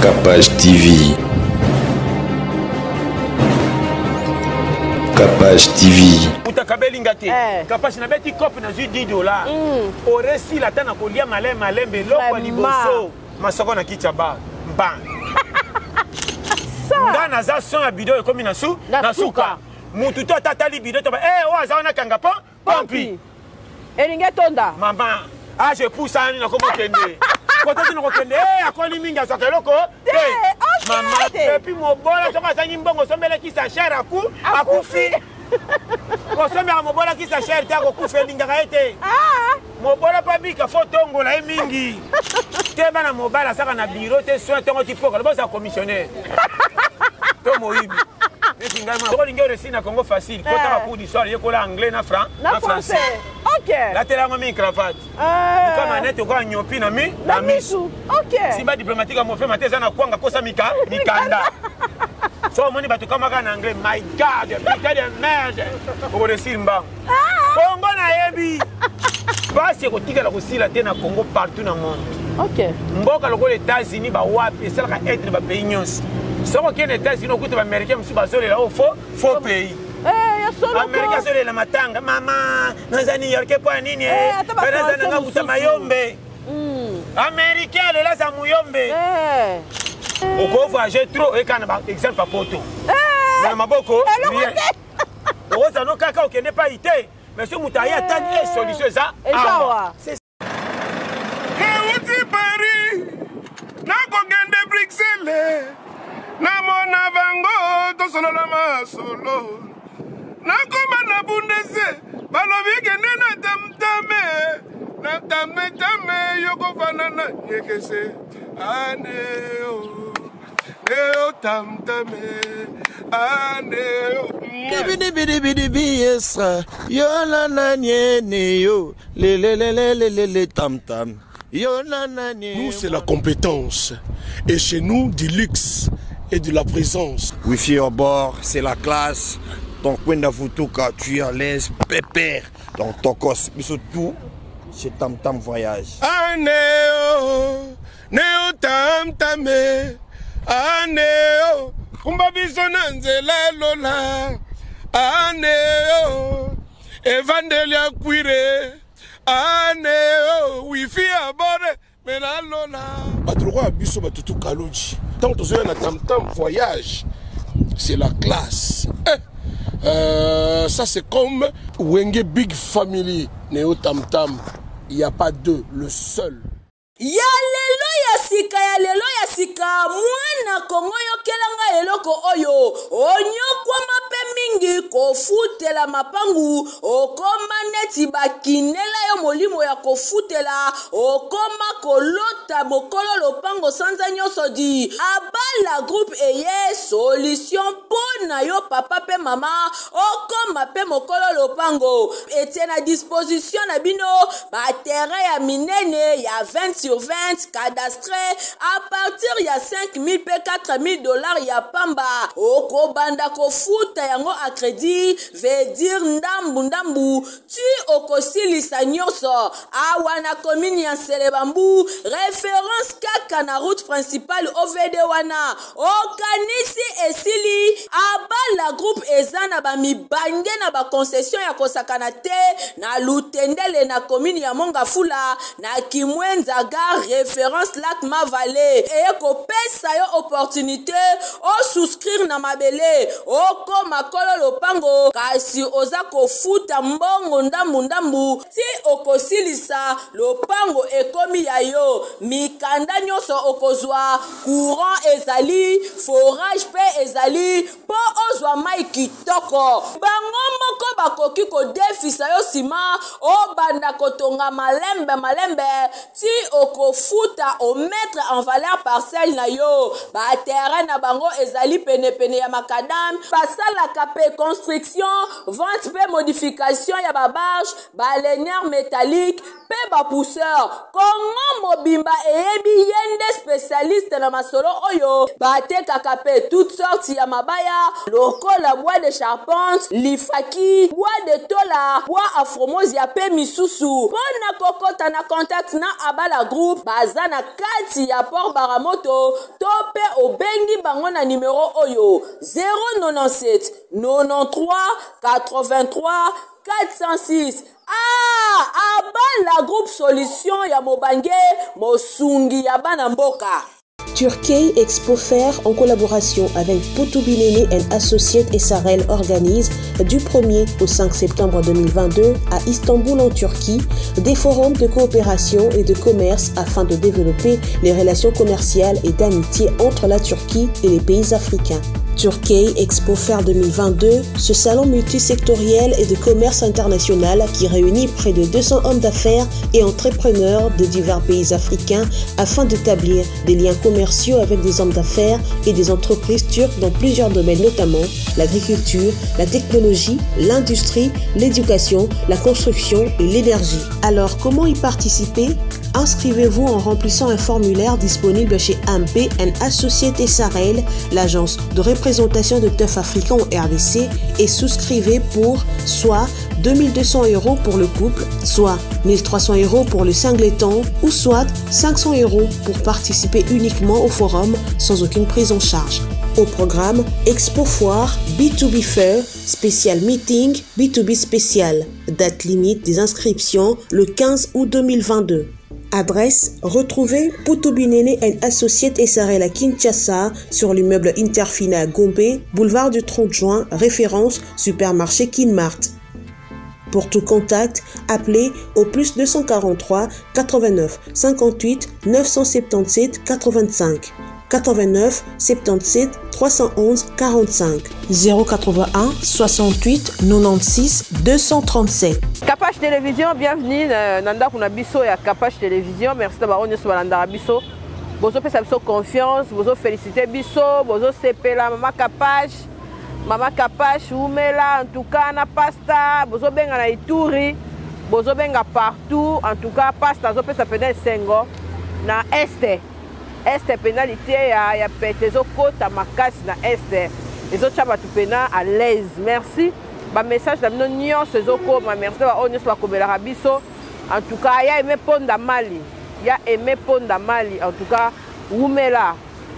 Capage TV. Capage TV. Utakabelingate. Capage na beti kopi na $10. Oresi la tana kolia malembe loko liboso. Masoko na kichaba. Mba. Ngana za son ya bidon ekomi na suka. Mutu to tatali bidon to ba oza wana kanga pompi. Elinge tonda. Maman, je pousse ani na komo kende. Koto tino ko kende akoni minga so keloko. Maman, et puis mon bola so ka sanyi mbongo sombele ki sa cher akufi. Ko sombele mo bola ki sa cher ta ko kufe linga kaete. Mo bola pa bika fotongo la mingi. Te bana mo bala saka na bureau te soin tongo ti poko, bo sa commissionnaire. To mo ibi. Na Congo facile. Quand tu as pour l'histoire, il y a anglais, na français. Ok. Là, tu as mis cravate. Tu as manette, tu as nyopi na mi. Ok. Si ma diplomatique a fait ma thèse na kwanga kosa mikanda. So moni batu kama en anglais. My God, putain de merde. Pour le simba. Congo na yebi. Parce que tu as aussi la tête na Congo partout dans le monde. Ok. Mboka loko les États-Unis ba wapi, c'est là être ba pays nyonso. Si on est aux États-Unis, on est américain, on est faux pays. Américain, c'est la matanga. Maman, nous sommes New York, pas nini. Américain, il est là, ça mouyombe. Au coup, voyager trop, et quand on exemple pas poto. Mais ma boko, on a nos caca qui n'est pas été. Mais si vous avez une solution, ça. C'est ça. Paris, n'a pas Bruxelles. Namona bango to solo la masolo nakoma na bundese balobi kende na tame yoko fanana yekese aneo neo tamtame aneo bidi esra yo na nyene yo le tam yo na nous c'est la compétence et chez nous du luxe et de la présence. Wifi au bord, c'est la classe. Ton coin d'Avutuka, tu es à l'aise, pépère. Donc ton cos, mais surtout, c'est tam voyage. Aneo, neo tam aneo, kumba bisona nzela lola. Aneo, evandelia cuire. Aneo, wifi à bord, mais la lola. Badroa biso batutu kaloji. Tant que tu as un voyage, c'est la classe. Ça c'est comme Wenge Big Family, Neo Tam Tam. Il n'y a pas deux, le seul. Ya lelo ya sika mwana Kongo yokelanga eloko oyo onyokwa mape mingi kofutela mapangu okoma neti bakinela yo molimo ya kofutela okoma kolota bokolo lopango sanza nyoso di abala groupe eye solution pona yo papa pe mama okoma pe mokolo lopango etie na disposition na bino ba terrain ya minene ya 20/20 cadastre à partir ya 5 000 pe 4 000 $, ya pamba oko banda ko futa yango a crédit veut dire ndambu tu okosilisa nyoso awa na commune ya Selebambu référence kaka na route principale OVD wana okanisi esili abala groupe ezana ba mibange na ba concession ya kosakana te na lutendele na commune ya Mongafula na Kimwenza gare référence lac Mavale et ko pesa yo opportunité o souscrire na mabele oko makolo lopango kasi oza ko futa mbongo ndambu ti okosilisa lopango ekomi ya yo mikanda nyoso okozwa courant ezali forage pe ezali po ozwa mai kitoko bango moko bakoki ko defisa yo sima o banda kotonga malembe ti okofuta o mettre en valeur parcelle na yo ba terrain na bango ezali pene ya makadam pasala kape construction vente pe modification ya ba barge ba linéaire métallique pe ba pousseur Kongo mobimba eyebi yende spécialiste na masolo oyo ba te kakape toutes sortes ya mabaya lokola bois de charpente lifaki bois de tola bois afromosia pe misusu pona kokota na contact na abala groupe bazana kati ya port baramoto biso to pe obengi bango na numéro oyo 097 93 83 406. La groupe solution ya mobange mosungi ya bana mboka. Turkey Expo Fair, en collaboration avec Putu and Associates et Sarel, organise du 1er au 5 septembre 2022 à Istanbul en Turquie des forums de coopération et de commerce afin de développer les relations commerciales et d'amitié entre la Turquie et les pays africains. Turkey Expo Fair 2022, ce salon multisectoriel et de commerce international qui réunit près de 200 hommes d'affaires et entrepreneurs de divers pays africains afin d'établir des liens commerciaux avec des hommes d'affaires et des entreprises turques dans plusieurs domaines, notamment l'agriculture, la technologie, l'industrie, l'éducation, la construction et l'énergie. Alors, comment y participer ? Inscrivez-vous en remplissant un formulaire disponible chez AMP & Associates et Sarel, l'agence de représentation de teuf africains au RDC, et souscrivez pour soit 2200 € pour le couple, soit 1300 € pour le singleton, ou soit 500 € pour participer uniquement au forum sans aucune prise en charge. Au programme, Expo Foire, B2B Fair, spécial meeting, B2B spécial. Date limite des inscriptions le 15 août 2022. Adresse, retrouvez Putu and Associates et Sarel à Kinshasa sur l'immeuble Interfina Gombe, boulevard du 30 juin, référence supermarché Kinmart. Pour tout contact, appelez au plus 243 89 58 977 85 89 77 311 45 081 68 96 237. Kapach Télévision, bienvenue Nanda Kunabiso et à Kapach Télévision. Merci d'avoir reçu Nanda Biso. Bozo fait sa confiance, bozo féliciter Biso, bozo CP la Mama Kapach, Oumela, en tout cas na pasta, bozo benga na Ituri, bozo benga partout, en tout cas pasta zo pesa pena sengo na este. Este pénalité ya pete zo kota makasi na este. Ezo chaba tu pena à l'aise. Merci. Ba message d'amino nyonso zo ko ma merci ba onyo ba kobela biso. En tout cas, ya aimé ponda Mali. Ya aimé ponda Mali. En tout cas, Oumela.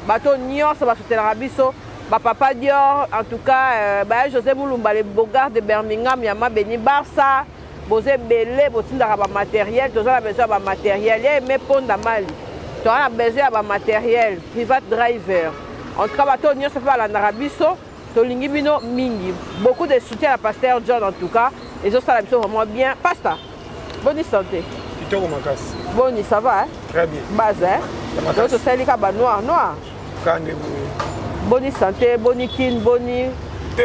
Bato nyonso ba sutela biso. Ba papa Dior, en tout cas, ba José Moulumba le Bogart de Birmingham, Yama Beni Barça. Bozé belé, botinda ba matériel, toza la besoin ba matériel. Ya aimé ponda Mali. Tu as besoin de matériel, private driver. En tout cas, bateau n'y a pas la narabiso, tolingi bino mingi. Beaucoup de soutien à Pasteur John en tout cas. Et ça la mission vraiment bien. Pasta, bonne santé. Bonne, ça va hein? Très bien. Base hein? Donc tu sais les cabas noir. Bonne santé, bonne kin, bonne.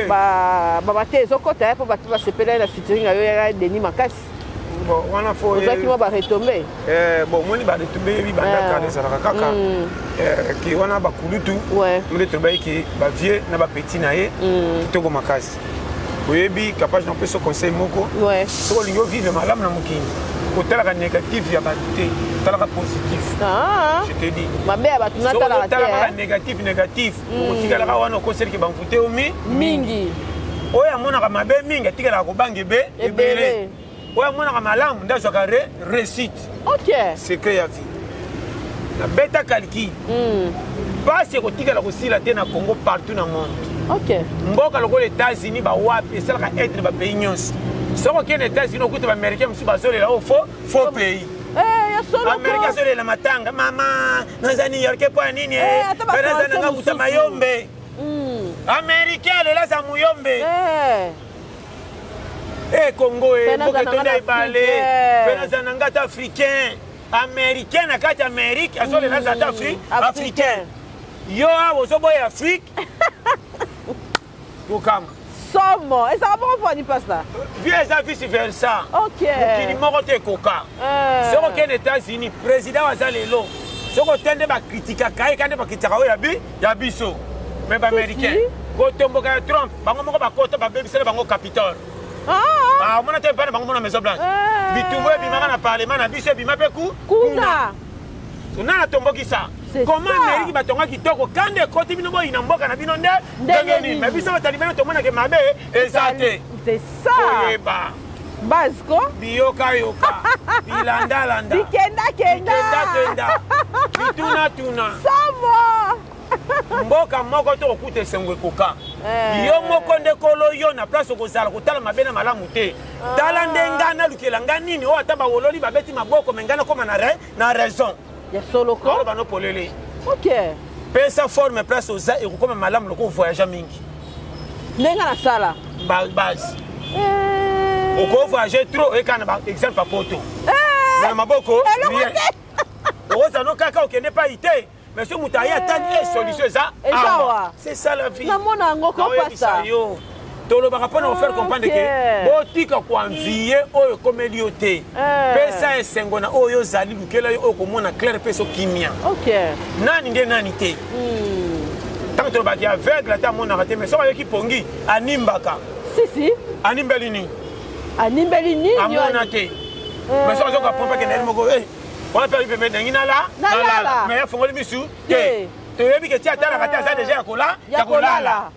Bah maté zo côté pour battre se peler la featuring avec Denis Makassi. Bon, on a fait. Vous qui va retomber. Bon, moi, il va retomber, il va regarder ça. Qui on a bakulu tout. Ouais. Nous les travail qui va vieux, n'a pas petit naé. Tout comme Makassi. Oui, bi capable d'en faire ce conseil moko. Ouais. Sur le vivre malam na mukini. Côté la négatif, il y a pas côté. T'as la positif. Ah. Je te dis. Ma mère va tout n'attendre la négatif. Pour tirer la wana conseil qui va fouter au mingi. Oya mona ka mabe mingi, tirer la kobange be ebele. Ouais, moi, je malamu, je vais réussite. Ok. C'est que la vie. La bêta calki. Pas si on tire la Russie, la terre Congo partout dans le monde. Ok. Mboka les États-Unis, bah ouais, ça va être des pays nyons. Si on est les États-Unis, on coûte les Américains, monsieur Basole là, faux pays. Eh, Américains sont les matanga, maman, dans les New York, pas nini. Fernanda Ngabuta Mayombe. Américains, les là, ça Muyombe. Eh Congo et Bokatona Ibalé, Fenazanangat africain, américain, à 4 Amériques, à sur les nazes africains. Yo, vous avez Afrique. Bokam. Somme, et ça va pas faire pas ça. Viens ça vice versa. OK. Qui ni morote coca. C'est aucun États-Unis, président Azalelo. Ce qu'on tente de critiquer kai quand de critiquer ya biso. Même américain. Quand on boka Trump, bango moko ba kota ba bebisela bango Capitole. Ah, on a été parlé dans la Maison Blanche. Bitumbo et Bimana na parlement na biso bima pe kuna. On a tombo qui ça. Comment Amérique ba tonga kitoko kande koti bino boy na mboka na bino ndengeni. Mais biso ba talibana to mona ke mabe ezate. C'est ça. Oyeba. Base ko? Biyoka yoka. Bilanda landa. Bikenda kenda. Bikenda. Bituna tuna. Samo. Mboka moko to okute sengwe koka. Yo moko ndekolo yo na place okozala kotala mabena malamu te. Tala ndenga na lukela ngani ni o ata ba wololi babeti maboko mengana koma na raison. Ya solo ko? Ko ba no polele. OK. Pesa forme place oza e kokoma malamu loko voyage mingi. Ndenga na sala. Base. Oko voyage trop e kana ba exemple poto. Na maboko. Oza no kaka okende pa ité. Mais ce moutaï a tant de solutions ça. C'est ça la vie. Na mona ngoko pasta. Tolo ba rapport na faire comprendre que botika ko envier oyo komélioté. Pesa esengo na oyo zali lukela yo okomona clair peso kimia. OK. Nani nde nani te. Tant to ba dia aveugle ata mona raté mais so ki pongi animbaka. Si. Animbeli ni. Animbeli ni. Amona te. Mais so zo ka pompa ke nel moko on a perdu de mettre là mais il faut le misu tu as vu que tu as ça déjà là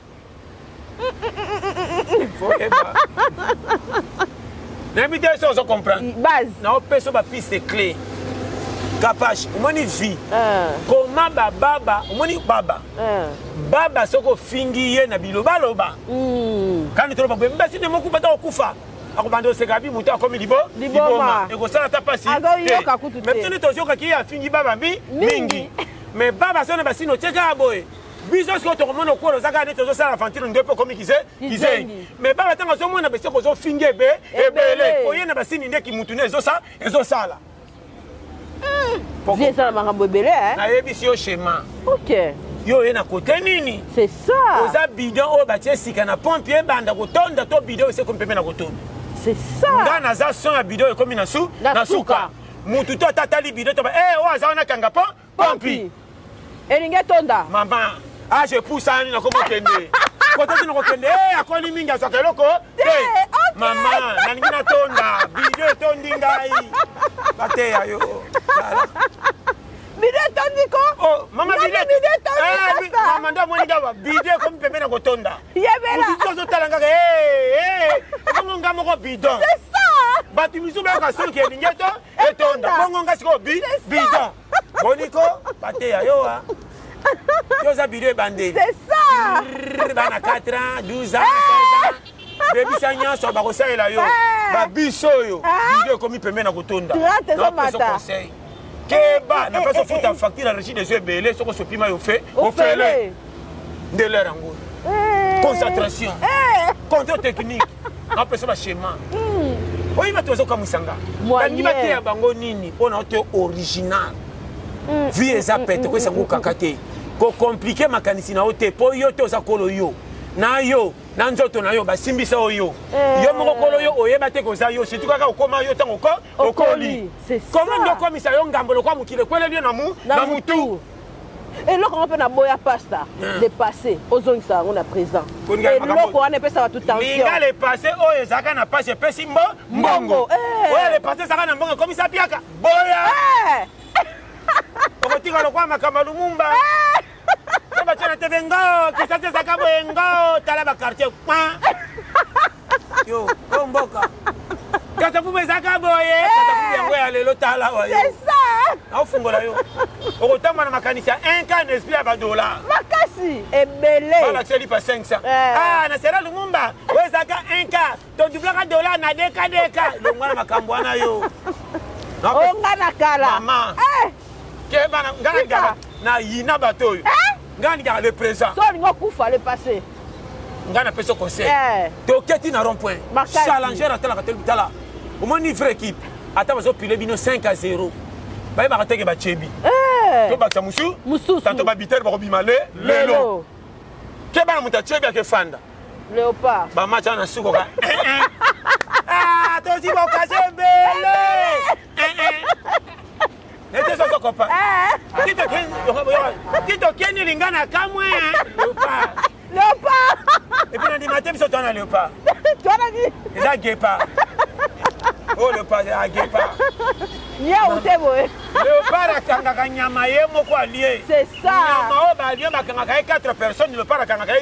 faut n'habitez ça on comprend base na opeso ba piste clé capage omoni vie comment baba omoni baba soko fingi ye na biloba loba quand tu le mbasi de moku bata okufa akobando sekabi muta komi liboma ekosala ta pasi mais tene tozoka ki afingi baba mingi mais baba sona basino teka boye biso sko to komono ko zaka ne tozosala fantino ndepo komi kize mais baba tanga zo mona bese ko zo fingi ebele oyena basini ndeki mutu ne ezosala Viens ça makambo ebele na yebisi yo schéma OK yo yena kote nini c'est ça oza bidon o batie sika na pompier banda kotonda to bidon ese kompeme na kotonda. C'est ça. Nga naza son ya bidon ekomi na suka. Mutu to tatali bidon to ba o aza na kanga pompi. Elinge tonda. Maman, je pousse ani na komo kende. Kote tino ko kende akoni mingi azo keloko. Maman, naningi na tonda, bidon tondi ngai. Bate ya yo. Bidon tondi ko? Oh, mama bidon tondi. Mama ndo moni dawa bidon komi pembe na kotonda. Yebela. Mutu to talanga bongo nga moko bidon. C'est ça. Bati misu ba ka solo ke ningeto etonda. Bongo nga siko bidon. Boniko bate ya yo ha. Yo za bidon bande. C'est ça. Bana 4 ans, 12 ans, 16 ans. Baby sanya so ba ko saela yo. Ba biso yo. Bidon komi pembe na kotonda. Non mata. Keba na pas futa facture à régime des ebele soko so pima yo fait. O fait de leur ango. Concentration. Contrôle technique. Après ça, schéma. Oui, mais tu as comme ça. Tu as bango nini. On a été original. Vie et zapette. Tu as kakate. Ko compliqué mécanicien na ote. Po yo te osakolo yo. Na yo. Na nzoto na yo. Ba simbisa yo. Yo moko kolo yo. Oye bate ko za yo. Si tu kaka okoma yo tango okoli. Comment ndo komisa yo ngambolo kwa mukile kwele lio na mutu. Et là, on peut na pasta dépasser aux zones ça on a présent. Et là, on a pas ça tout tension. Linga le passé oh ezaka na passe pesi mbongo. Ouais le passé ça na mbongo comme ça piaka. Boya. On tira le kwa makamba lumumba. Ça va tena tevengo, qui ça c'est ça boyengo, tala ba quartier. Yo, mboka. Quand ça vous me zaka boye, ça vous bien le tala wa yo. C'est ça. Au fungola yo. Okotama na makanisa 1 cas n'esprit à $. Makasi ebele. Voilà c'est lui pas 500. Ah na sera lumumba. We zaka 1 cas. To dublaka $, na deka. Le mwana makambo na yo. Onga na kala. Maman. Ke bana nganga na yina bato yo. Nganga le présent. So ngo kufa le passé. Ngana peso conseil. To keti na rond point. Challenger atala ka tela. Au moins une vraie équipe. Attends bazo pile bino 5-0. Ba ba teke ba chebi. To ba ta musu. Tanto ba biter ba robima lelo. Ke ba muta chebi ke fanda. Léopard. Ba match na suko ka. Ah, to si ba ka bele. Nete so copain. Kito keni lingana kamwe. Léopard. Et puis on dit matin biso tona léopard. Toi on dit. C'est un guépard. Oh léopard c'est un guépard. Nia utebo. Léopard akanga nyama ye moko allié. C'est ça. Nyama o ba allié bakanga 4 personnes léopard akanga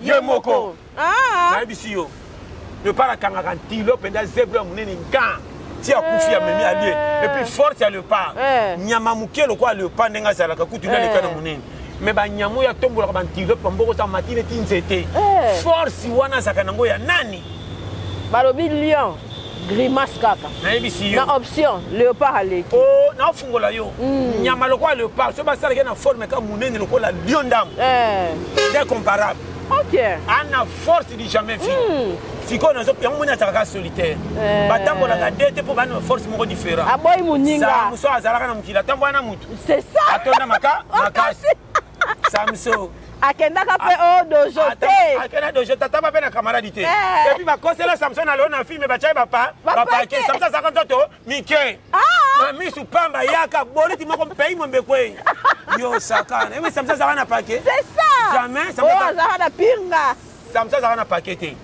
ye moko. Ah. Na bisi yo. léopard akangaka antilope enda zèbre ya monene ngan ti akufi amemi alie et puis force ya léopard nyama moke lokola léopard ndenge azalaka kutu nde aleka na monene mais banyama oyo atombolaka bantilope bamboko ta matine ti nzete force wana azalaka nango ya nani balobi lion grimace kaka na option léopard aleki naofungola yo nyama lokola léopard so basalaki na forme ka monene lokola lion ndambo incomparable ana force du jamais vu sikoyo yango moni azalaka solitaire batambolaka de te mpo bana force moko différent aboyi moninga samso azalaka na mokili atambola na mutu c'est ça atonda makasi samso akendaka mpe o dojo te akenda dojo tatamba mpe na camarade te epuis bakosela samson aleo na filme batiaki bapake samson azalaka ntoto mike misu pamba yaka boliti moko mpei mombekwe yo sakana ewi samson azalaka na pake jamais azalaka na pinga samson azalaka na pake te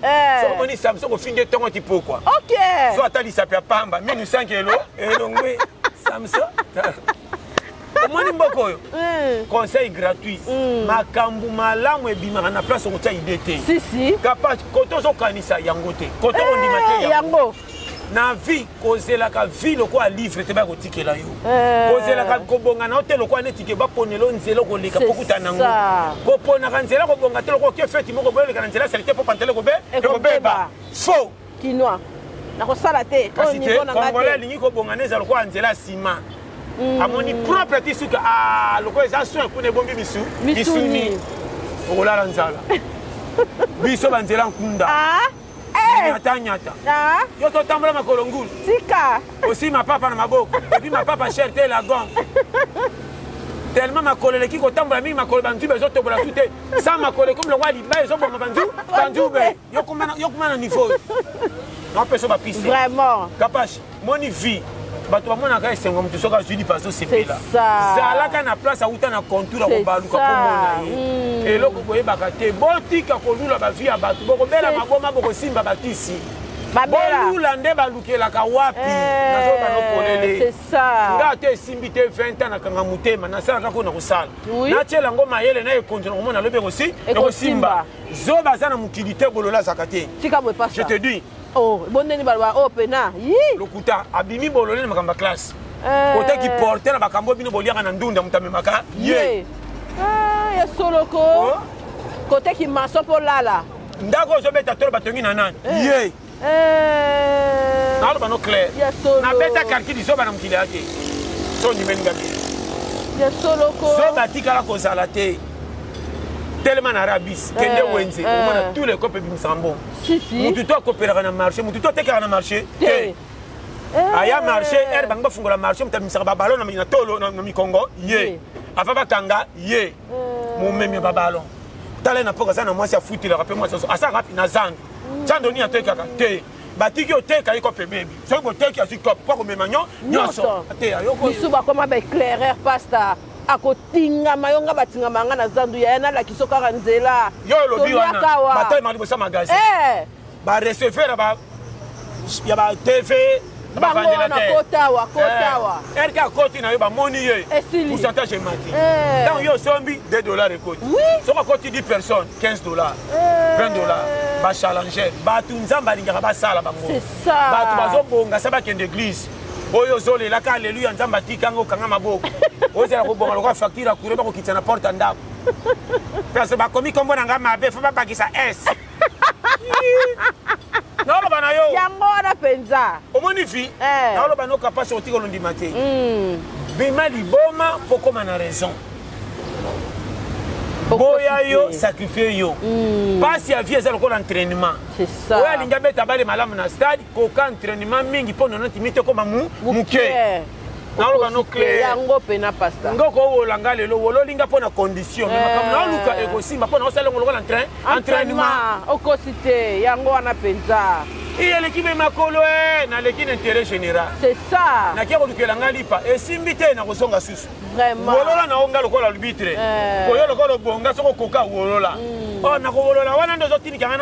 soko moni samson kofingi ntongo ti pokwa so atalisa pe ya pamba minu 5 kilo elongwe samson omoni mboka oyo conseil gratuit makambo malamu ebimaka na place okotia ide te kapage koto ozokanisa yango te koto ondima te yango na vie kozelaka vie lokola livre te bakotikela yo kozelaka kobongana o te lokola netike baponela nzela okoleka mpo kuta nango koponaka nzela kobonga te lokola oke feti moko boyoleka na nzela salite mpo pantele ekobeba faux kinois nakosala te kasi te congolais alingi kobongana eza lokola nzela ya nsima amoni propre ti suka lokola eza soin kuna ebombi misuni okolala nzala biso banzela nkunda nyata yo totambola makolo ngulu tika aussi mapapa na maboko epuis mapapa cher te la gongue tellement makolo eleki kotambola mingi makolo banzube ezotombola tu te sa makolo ekomi lokwa libai ezoboma banzube yokuma na niveau naopeso bapisi vraiment kapashe moni vie bato bamonaka esengo motu soki azwi lipa azosepela zalaka na place awuta na contour akobaluka komona ye eloko boyebaka te botika kolula bavi ya bato bokobela maboma bokosimba bakisi bolula nde balukelaka wapi nazoba nokolele nga te esimbi te 20 ans nakanga motema nasalaka ko na kosala natiela yango mayele na ekonzi na komona lobi ekosimba zo baza na mokili te bolola azaka te je te dis bondeni baloba o pena lokuta abimi bolole na makambo ya classe kote kiporte na bakambo bino boliaka na ndunda moto amemaka ye ya soloko kote kimaso mpo lala ndako ozobeta tolo batongi na nani ye naloba no clair nabeta karkidi zoba na mokili yake so nimeninga te ya soloko so batikala kozala te tellement na rabis kende wenze omona tous les copes ebimisaka mbongo mutu to akopelaka na marché mutu to atekaka na marché te aya marché ere bango bafungola marché mutu abimisaka babalo na tolo na mikongo ye ava bakanga ye momemi ya babalo tala na mpoka aza na mwasi afutilaka mpe mwasi asaka api na zando zando nini atekaka te batiki oteka ye kope bebi soki boteki azwi kope mpo akomema nyonso te misu bakoma baéclaireur pasta akotingama yo nga batingama nga na zandu ya nalakisa kaka nzela yo olobi wana batalema libosa magasin bareceveur ya batv bangonakotawa erke akoti na yo bamoni ye pourcentage emati ntango yo osombi $2 ekoti soki akoti 10 personnes $15 $20 bachallenger bato nzambe alingaka basala bango bato bazobonga sa bakende église oyo ozolelaka aleluya nzambe atikanga okanga maboko ozela kobonga lokola facture akure bakokitisa na porte ndako parce bakomi kombo na nga mabe fo babakisa s naoloba na yo yango wana mpenza omoni vi naoloba no kapasi otika olondima te bima liboma mpo koma na raison boya yo sacrifie yo pasi ya vie eza lokola entraînement oyo alingi abeta bale malamu na stade koka entraînement mingi mpo 90 minute ekoma moke naoloba no clair yango pena pasta ngoko owolanga lelo wololinga mpo na condition me makambo naoluka ekosimba mpo na osalengo lokola entraînement okosi te yango wana mpenza eleki me makolo naleki na intérêt général c'est ça nakia kolukela nga lipa esimbi te na kozonga susu wolola na onga lokola arbitre po yo lokola obonga soko koka wolola nakowolola wana nde ozotinikanga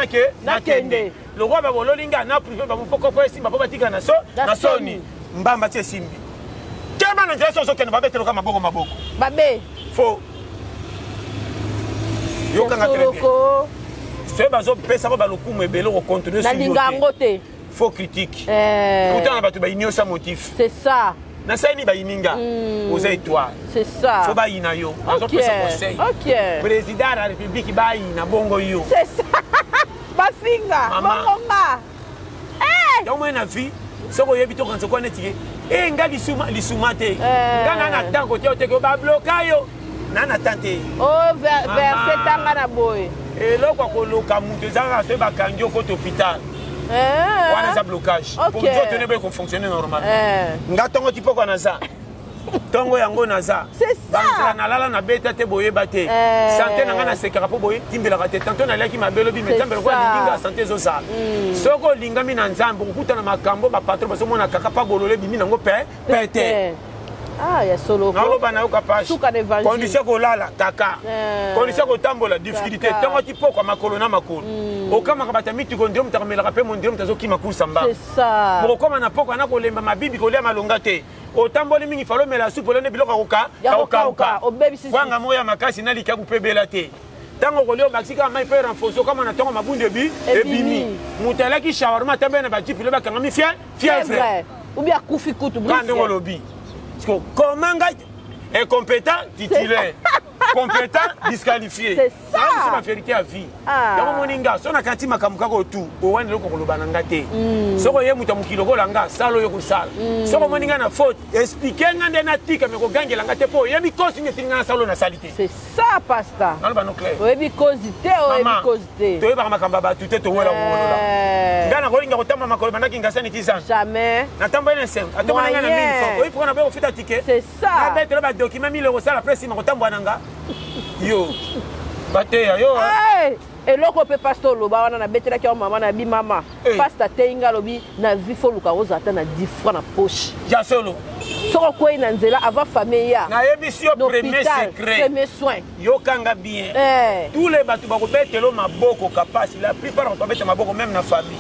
nakende lokola babololinga na privé bamopoko po esimba mpo batika na soni mbamba ti esimbi tellement na nzela so ozokende babeteloka maboko babe faux yokanga très bien soki bazopesa balokumu ebele okontinue sur yo te faux critique pourtant na bato bayiniosa motif c'est ça nasali bayininga oza étoile c'est ça fo bayina yo bazopesa conseil président de la république bayina bongo yo c'est ça bafinga bongonga yango na vie soko yebi to kanso kwa netike nga lisuma te nga na tango te oteke babloka yo nana tante verse tanga na boye eloko akoloka mutu ezalaka soki bakangi okota hôpital wana eza blocage pour nzoto nebe kofonctionne normal nga ntongo ti poko naza ntongo yango naza banzela nalala nabeta te boyeba te sante na nga nasekaka mpo boye timbelaka te tanto naliaki mabe lobi me nzambe lokola linginga sante ezozala soki olingami na nzambe okutana makambo bapatron bazomona kaka pa bololo ebimi nango pe te ya solo naloba nayoka page condition kolala kaka condition kotambola difficulté ntongo ti pokwa makolo na makolo okamaka bato ya mitiko ndiro moto akamelaka mpe mondiro moto azokima kursa mbanga mokokoma na pokwa na kolemba mabibi kolia malonga te otamboli mingi falo omela supu olende biloko akokauka kwanga moya makasi nalikaku mpe ebela te ntango kolia obakisi kaka mai mpe renforce okama na ntongo mabundu ebimi moto alaki shawarma atambe na bajipi lo bakangami fievre ubi akufi kutu kandenge olobi comment ngai incompétent titulaire compétent disqualifié c'est ça c'est ma vérité à vie yango moni nga so na kanti makambo kaka otu owani eloko koloba na nga te soko ye moto mokili okola nga sala oyo kosala soko moni nga na faute explike nga nde natika me kogangela nga te mpo oyebi kosi nde tili nga na sala oyo nasali te c'est ça pasta naloba no clair oyebi kosi te oyebi kosi te toyebaka makambo ya bato te towela kowolola nga nakolinga kotambola makolo bandaki ngasani ti sana jamais natamboli na nsembe atomona nga na mini fo oyi mpona boye kofita tike c'est ça nabetelo badokima mile kosala après sima kotambola na nga yo bateya yo eloko mpe pasta oloba wana nabetelaki yango mama na bimama pasta atei nga alobi na vi fo oluka ozala ata na 10 francs na poche ya solo soki okwei na nzela avant famille ya nayebisi yo premier secret premier soin yokanga bien tous les bato bakobetelo maboko kapasi la plupart bato babeta maboko même na famille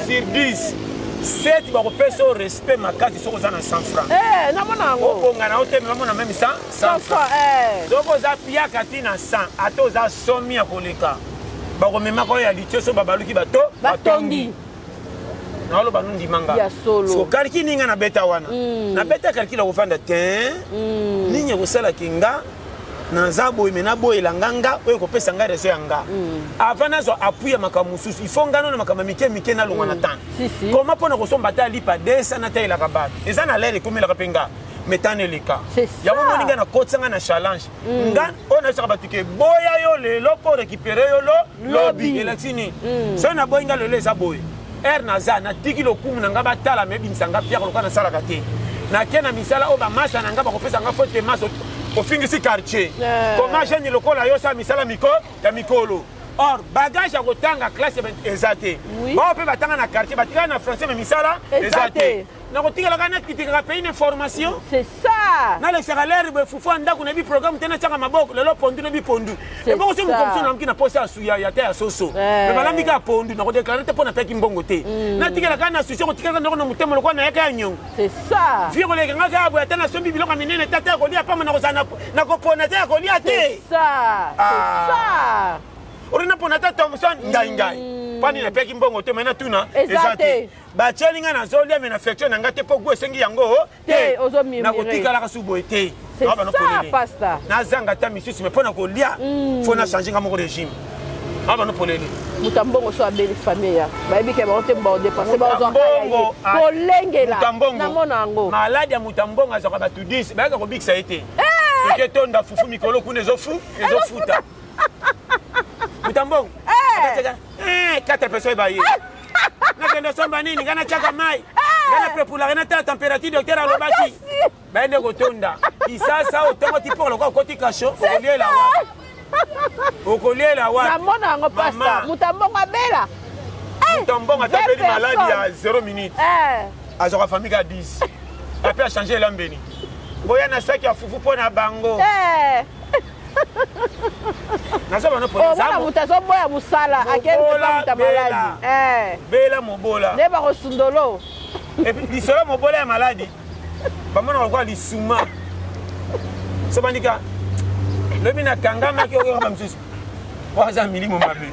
sur 10 7 bakopesa o respect makasi soki oza na 100 francs namona yango obongana otemi bamona même 100 francs soki oza piaka ti na 100 ata oza somi ya koleka bakomemaka oyo ya litie so babaluki batongi naoloba nundimanga sokaliki ninga nabeta wana nabeta kaliki la kofanda te nini ekosalaki nga naza boye me naboyela nga oyo ekopesa nga reso ya nga avant nazwa appui ya makambo mosusu ifo nga nono makambo mike nalongwa na temps koma mpona kosomba ta lipa desa natayelaka bato eza na lere ekomelaka mpe nga metane eleka yango moni nga nakotisa nga na challenge nga oyo nayebisaka bato ke boya yo lelo mpo récupere yo lobi elakisi nini soki naboyi nga lelo eza boye ere naza natiki lokumu na nga batala mebimisa nga piaka lokola nasalaka te nake na misala oyo bamasa na nga bakopesa nga fote masa ofingisi quartier koma jeune lokola yo sa misala ya mikolo or bagage ya kotanga classe eza te bao mpe batanga na quartier batikala na français me misala eza te nakotikalaka natitikaka pays d'information c'est ça nalekisaka lere boye fufu ya ndako nayebi programme te natiaka maboko lelo pondu nayebi pondu eboko so mokomisi namoki na posa ya te ya soso me balambika ya pondu nakodeklare te mpo napeki mbongo te natikalaka na susi kotikalaka ndoko na motema lokola nayaka ya nyongo vie kolekangaka ya boye ata nasombi biloko minene te ata ya kolia pamba nakozala nakopona te ya kolia te ori napona ata thomson ngai pani napeki mbongo te mena tuna eza te batieli nga nazolia me na affection na nga te mpo gu esengi yango te nakotikalaka su boye te nazanga ata misusu me mpo na kolia fo na change nga moko régime abanopolele muta mbongo so abeli famille ya bayebi ke bango te baodepase bazwaka kolengela namona yango maladi ya muta mbongo azwaka bato 10 bayaka kobikisa ye te eke tonda fufu mikolo kuna ezofuta muta mbongo 4 personnes baye nakende somba nini nga natiaka mai nga naprepulaka natala température docteur alobaki bayende kotonda kisasa otongo ti poko lokola okoti kasho okoliela wa namona yango pasta mutambongo abela mutambongo atabeli maladi ya 0 minute azwaka famille ka 10 ape achange elambeni boya na saki ya fufu mpo na bango omona moto azoboya mosala akemuta maladi bela mobola nde bakosundolo lisolo mobola ya maladi bamonaka lokola lisuma so bandika lobi nakangamaki okoyoka mosusu waza milimo mabe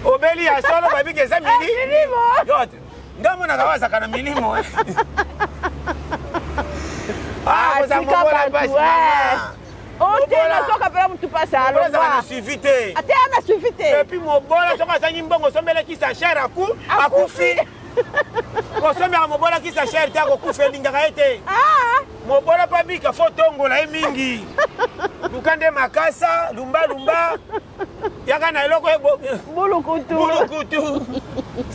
obeli ya solo babi ke za milimo yote ndamo na kawaza kana milimo za mobola basi otela soka pela mutu pasa alo ba suivi te ate ana suivi te et puis mobola soka sanyi mbongo sombele ki sa cher akufi kosomela mobola ki sa cher te akokufa elingaka ete mobola pa bika fo tongola ye mingi lukande makasa lumba yaka na eloko bulukutu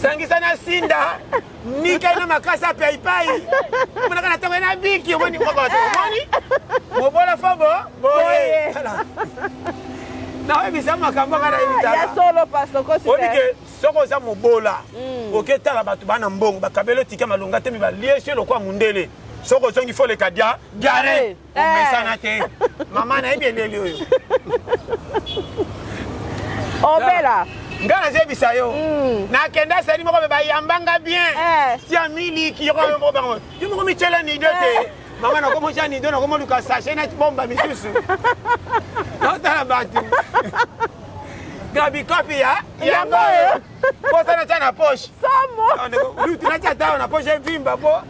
sangisa na sinda nika na makasa paipai munaka na tongo na biki omoni moko omoni mobola fo boye na webisa makambo kana ibitala ya solo pasto kosi odike soko za mobola oketala bato bana mbongo bakabelo tika malonga te mi balieshe lokwa mundele soko zongi fo le kadia gare omesana te mama na ebieleli oyo obela ngana zebisa yo nakenda sali moko be bayambanga bien tia miliki yoko moko michela ni dote mama na komo chani do na komo luka sachet na bomba misusu notala batu gabi copy ya ngoyo posa na chana poche samo lutu na chata na poche vimba bo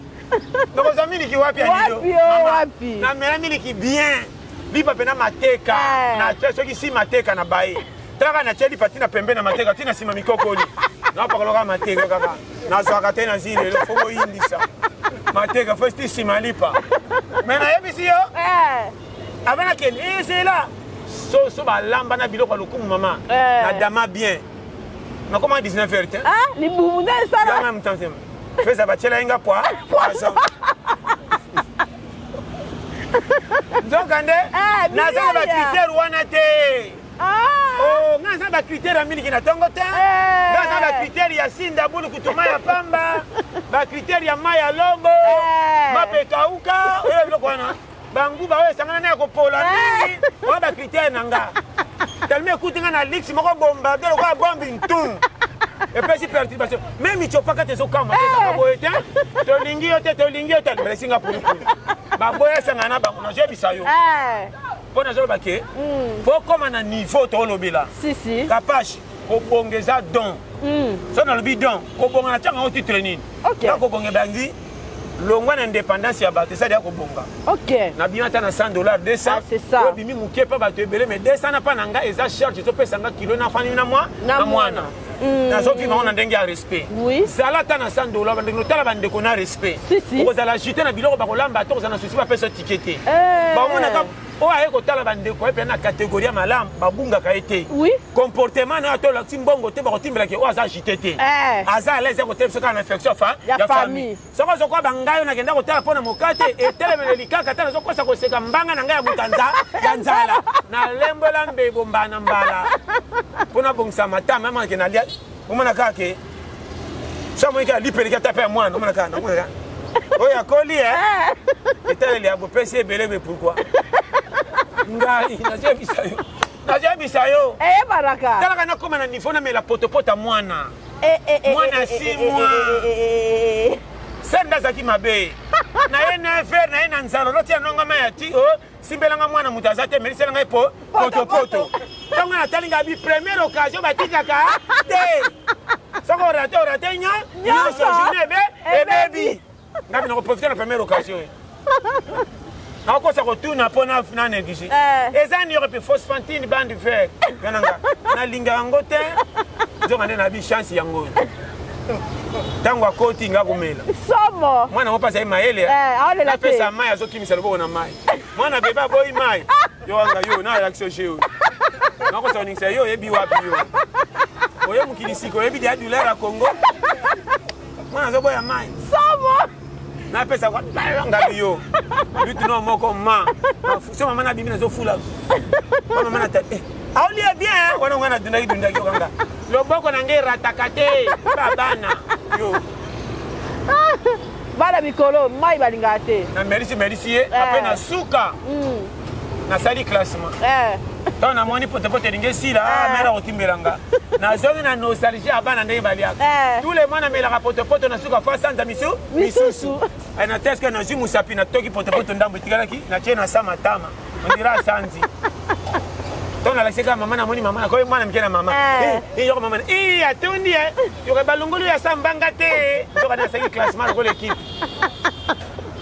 ndoko za miliki wapi anido wapi na mera miliki bien bipa pena mateka na cheso ki si mateka na bae traka na cheli patina pembe na mateka tina sima mikokoli na pa koloka mateka kaka na zwaka tena zile lo fogo indisa mateka first sima lipa mena yebisi yo abana ken c'est là so ba lamba na biloko lokumu mama na dama bien na comment 19h te ni bumunda sala na même temps fais ba chela inga poisson donc ande na za ba critère wana te nga za ba critère mingi na tongo te nga za ba critère ya sinda bulu kutuma ya pamba ba critère ya maya lobo mapeka uka oyo biloko wana banguba oyo sangana na kopola mingi oyo ba critère nanga tellement écoutinga na lix moko bomba de ko bombi ntum et puis si perturbation même ichopaka te zokama te za boete tolingi yote belesinga pour ba boye sangana ba na jebisa yo pona zo bake po koma na niveau to lobela si kapashi kobongeza don so na lobi don kobonga na tanga oti training na kobonga bangi longwa na indépendance ya bato ça dia kobonga na bima ta na $100 200 c'est ça bimi muke pa bato ebele mais 200 na pa nanga eza charge to pesa nga kilo na fani na mwana na zo pima on ndenge ya respect zala ta na $100 bandeko tala bandeko na respect okozala jeter na biloko bakolamba to kozana susi ba pesa ticket ba mona ka o aye kotala bandeko epe na catégorie malamu babungaka ete comportement na to la timbongo te bakotimbela ke o aza jeter te aza à l'aise ko tepso kana infection ya famille soko zoko bangayo na kenda kotala pona mokate etelemele likaka tana zoko sa koseka mbanga na ngaya mutanza ya nzala na lembola mbebo mbana mbala pona bongsa matama mama ke na lia umana kake samo ika lipelika tape ya mwana umana kana umana oya koli etelele abo pesi ebelebe pourquoi ngai najebisa yo baraka talaka nakoma na niveau na mela potopota mwana 6 mois senda zaki mabe na ye na fer na ye na nzalo lotia nongama ya ti simbelanga mwana mutu aza te meliselanga ye potopoto ntongo natalinga bi première occasion batikaka te soko orate nyonso journée ebebi ngabi nakoprofite na première occasion nakokosa kotuna mpona na néglige eza nioke mpe phosphantine bande vert yananga nalinga yango te nzonga nde nabi chance yango ntango akoti nga komela somo mwana ngo pasa ye mayele apesa mai azokimisa loboko na mai mwana bebe aboyi mai yo anga yo na réaction chez oyo nakosa koningisa yo oyebi wapi yo oye mokili sika oyebi dia douleur ya congo mwana azoboya mai somo napesa ngabi yo lutuno moko so mama na bimi nazofula mama na tate aolia bien wana ngana dundaki okanga loboko na ngai rataka te babana yo bana mikolo mai balingaka te na merci ye apres na suka nasali classement ntango namoni potepote elingi esila mera kotimbelanga nazongi na nostalgie ya bana ndenge baliaka tous les mois namelaka potepote na suka fa sanza misusu na teske nazwi mosapi natoki potepote ndambo etikalaki natie na sa matama ondira asanzi tona la seka mama na moni mama ko mwana mke na mama yo mama atondi yo ka balongolo ya sambanga te yo kana saki classement ko l'équipe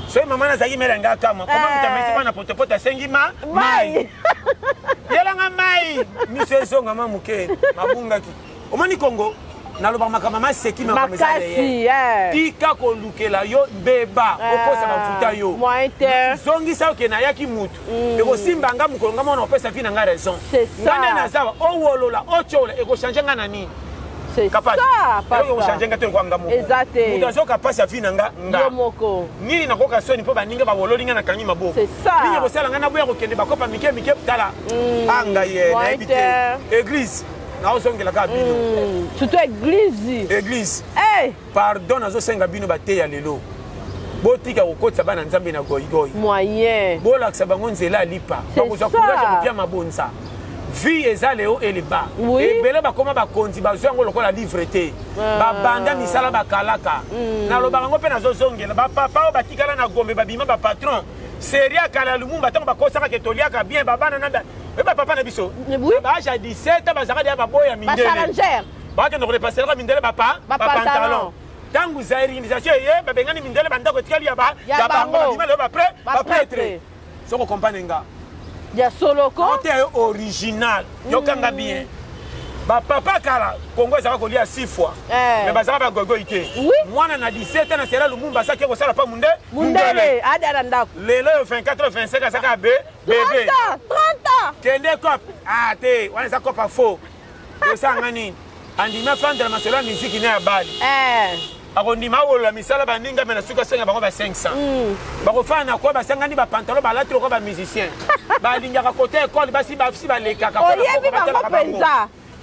so mama na saki merenga kama kama mtamesi mwana potopota sengi mai yela nga mai mi seso ngama muke mabunga ki omoni Congo naloba makama maseki makameza ye tika kolukela yo beba okosa bafuta yo zongi sa okena yaki mutu eko simba nga mukolo nga mona opesa fi na nga raison ngane na zawa owolola ochola eko changer nga na nini kapasi eko changer nga to kwa nga moko mutu azo kapasi afi na nga nini nakoka soni mpo baninga bawololi nga na kanyi maboko nini ekosala nga na boya kokende bakopa mike mike tala anga ye na yebi te église naozongelaka bino surtout église pardon nazosenga bino bateya lelo botika kokotisa bana nzambe na goyigoyi moyen bolakisa bango nzela alipa bakozwa courage kopia mabonza vie eza leo eleba ebele bakoma bakonzi bazwa yango lokola livre te babanda misala bakalaka nalobaka yango mpe nazozongela bapapa oyo batikala na gombe babima bapatron seri akala lumumba ntango bakosaka ke toliaka bien babana nanda eba papa na biso baage ya 17 bazaka deya baboya mindele bakende kolepasselaka mindele bapantalon ntango zairinisation eye babengani mindele bandako etikali ya bango babima leo bapretre soko kompane nga ya soloko te yo original yokanga bien bapapa kala Congo ezaka kolia 6 fois mais bazaka bagogoyi te mwana na 17 na sera lumumba asaki ekosala pa mundele adala ndako lelo yo 24 25 azaka bebe 30 kende cop te wana eza cop afo tosanga nini andimi afandela masolo ya miziki ne ya bali akondima awolola misala baninga me na suki asenga bango ba 500 bakofana na kwa basangani bapantalo balati lokola bamusicien balingaka kote ekole basi balekaka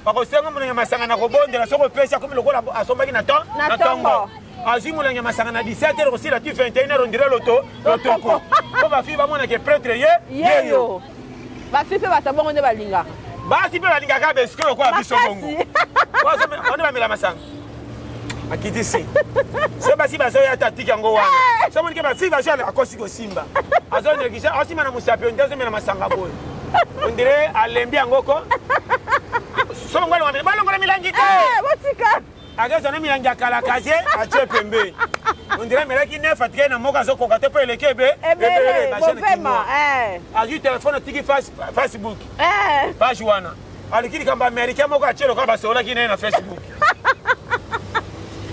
bakosenga molenge masanga na kobondela soko opesi akomi lokola asombaki na tongo azwi molenge masanga na 17 heure kosila ti 21 heure ondire lotoko po bafille bamonake pretre yeyo bafille mpe bato bongo nde balingaka basi mpe balingaka besike lokola biso bongo one bamela masanga akiti si so basi bazoya ta tiki yango wana so monike bafille bazoya akosi kosimba azonekisa asimba na mosapi onde azomela masanga boye ondire alembi yangoko balongola milangi te akezana milangi ya kalakazie atie pembe ondire melaki ne fatike na moko azokoka te mpo eleki azwi telefone atiki facebook page wana aleki likambo américain moko atie lokola basololaki naye na facebook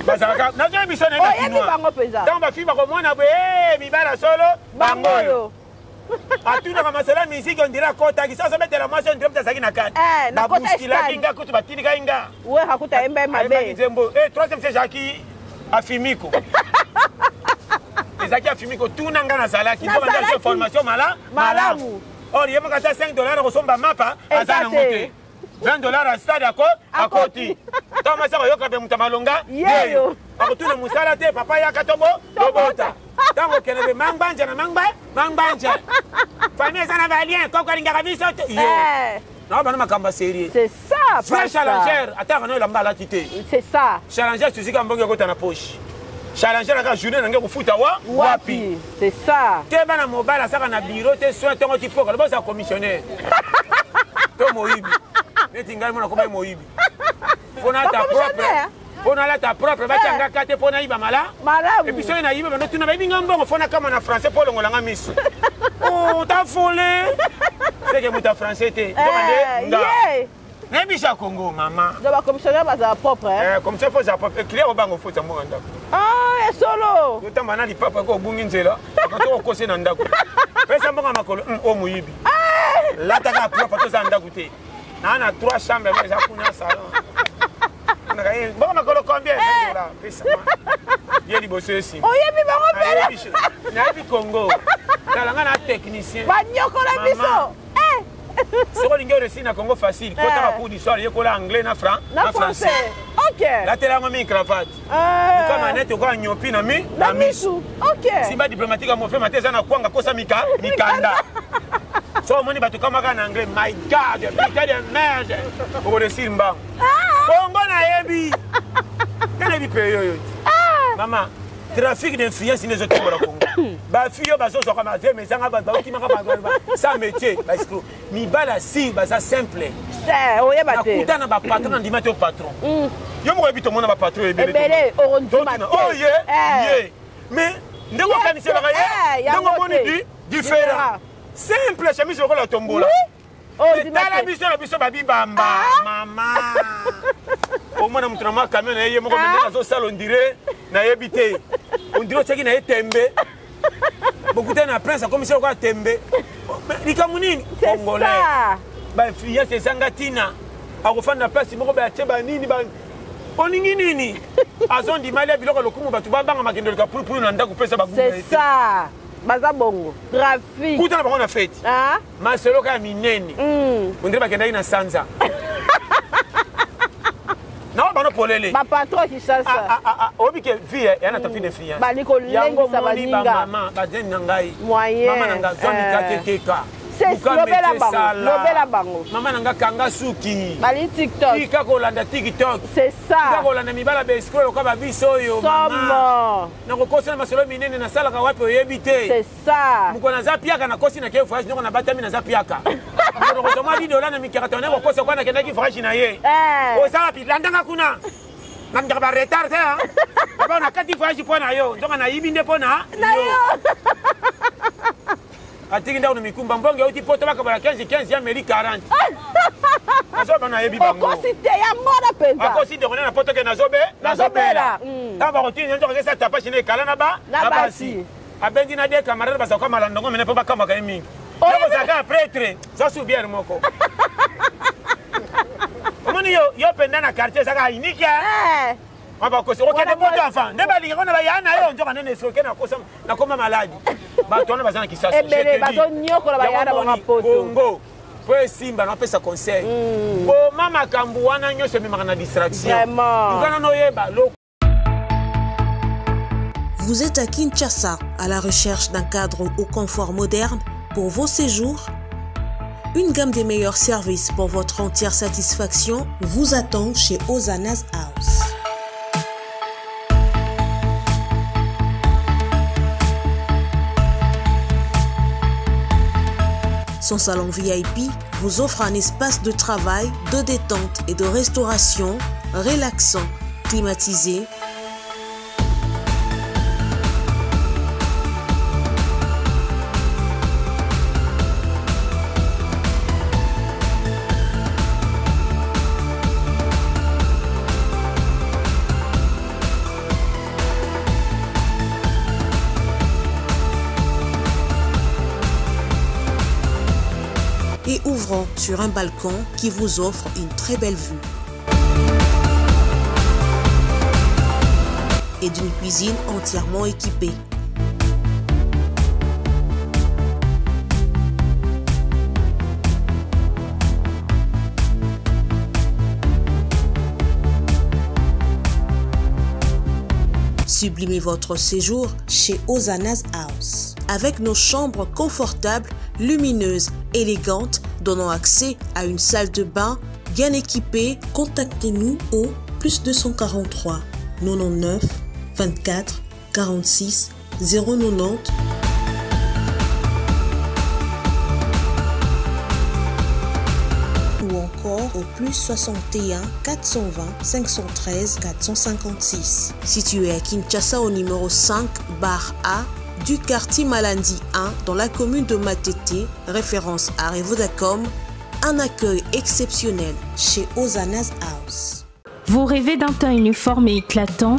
bazalaka nazoyi biso naye na kinoa ntango bafille bakomona boye mibala solo bangoyo atunaka masolo ya misiki ondire akotaki sasa obetela mwasi ondire mpe azalaki na kati babuskilaki nga kutu batindikaki nga ayembaki nzembo 3e ezalaki afimiko ezalaki afimiko tuna nga nazalaki nzo banda formation malamu or yebaka ata $5 kosomba mapa aza nango te $20 a stade akoti ntango masi akoyoka mpe mutu amalonga yeyo akotuna mosala te papa yaka tobota ntango okende mpe mangbanja na mangbanja famille eza na balien koko alingaka biso yo nao bana makambo ya serie vrai challenger ataka no elamba alati te challenger tuzika mbongo ekota na poche challenger aka journée nange kofuta wapi te bana mobali asaka na biro te soin ntongo tipoka loba oza commissionnaire to moyibi neti ngai mona kobai moyibi mpona ata propre mpona alata propre batiangaka te mpona yiba epi soki na yiba bandotuna bayibi nga mbongo fona kama na français mpo olongolanga miso tafole seke mutu ya français te tokande nga nayebiso ya congo mama bacommissionnaire bazala propre commissionnaire fo za propre client obango fosa mbongo ndako esolo yotamba na lipapa ko obungi nzela akoto okose na ndako pesa mbongo ya makolo o moyibi lataka propre toza ndako te naa na 3 chambre eza kuna salon bongo makolo combien $20 pesa ye liboso esi oyebi bango pele nayebi congo talanga na technicien banyokola biso soko olingi oresi na congo facile kotaka cours d'histoire yekola anglais na français latelango mi cravate mokama nete okola nyopi na misu simba diplomatique amofema te eza na kwanga kosa mikanda so omoni bato kamaka na anglais my god putain de merde okoresir mbango kongo nayebi te nayebi pe yoyo mama trafic d'influence nezotombola kongo bafille bazozoka bave mezanga bautimaka sans métier baescro mibala si baza simple nakutana bapatron nandima te o patron yo moko yebi tomona bapatron ebele ye mais ndenge okaniselaka ye ndenge omoni différent simple chemise lokola tombola tala biso na biso babibamba mama omona moto na makamion na ye moko mende azosala ondire nayebi te ondire otiaki na ye tembe bokutani na prince akomisi lokola tembe likambo nini congolais bainfluence ezanga ntina akofanda na place moko bayatie banini oningi nini azondimali ya biloko lokumu bato babanga makende loka pulupulu na ndako pesa baguma baza bongo trafic kutana bango na fete masolo kaka minene ondire bakendaki na sanza nawa bano polele bapatron kishasa oyebi ke vie yana tafi de fiance yango moni bamama badeni na ngai mama na ngai zondika teteka lobela bango mama nanga kanga suki bali TikTok kika kolanda TikTok c'est ça kika kolanda mibala bescroll lokola biso oyo mama nakokosana masolo minene nasalaka wapi oyebi te c'est ça moko naza piaka nakosi na ke voyage ndoko na batami naza piaka nakozoma $10 na mikakatone kokosa kwa nakendaki voyage na ye osala pi landanga kuna namjaka ba retard te aba nakati voyage mpo na yo nzoka nayibi nde mpo na yo atiki ndako na mikumba mbonge uti poto bakabala 15 ya meri 40 azoba na yebi bango okosite ya mona penza akosite kone na poto ke nazobela ta ba rotine nzo kesa tapa chine kala na basi abendi na de camarade basa kwa malandongo mene po bakama ka mingi yo zaka prêtre ça sou bien moko omoni yo penda na quartier saka unique aba kosi okende moto enfant nde balinga kona ba yana yo nzo kanene soke na kosa na koma maladi batona bazana kisasa ebele bazonyokola bayana bangapoto Congo po esimba na pesa conseil bo mama kambu wana nyosho memaka na distraction ngana no yeba lo. Vous êtes à Kinshasa à la recherche d'un cadre au confort moderne pour vos séjours? Une gamme des meilleurs services pour votre entière satisfaction vous attend chez Hosanna's House. Son salon VIP vous offre un espace de travail, de détente et de restauration relaxant, climatisé. Et ouvrant sur un balcon qui vous offre une très belle vue. Et d'une cuisine entièrement équipée. Sublimez votre séjour chez Hosanna's House. Avec nos chambres confortables, lumineuses, élégantes, donnant accès à une salle de bain bien équipée, contactez-nous au +243 99 24 46 090 ou encore au +61 420 513 456. Situé à Kinshasa au numéro 5 bar A du quartier Malandi 1 dans la commune de Matete, référence à Revodacom, un accueil exceptionnel chez Hosanna's House. Vous rêvez d'un teint uniforme et éclatant?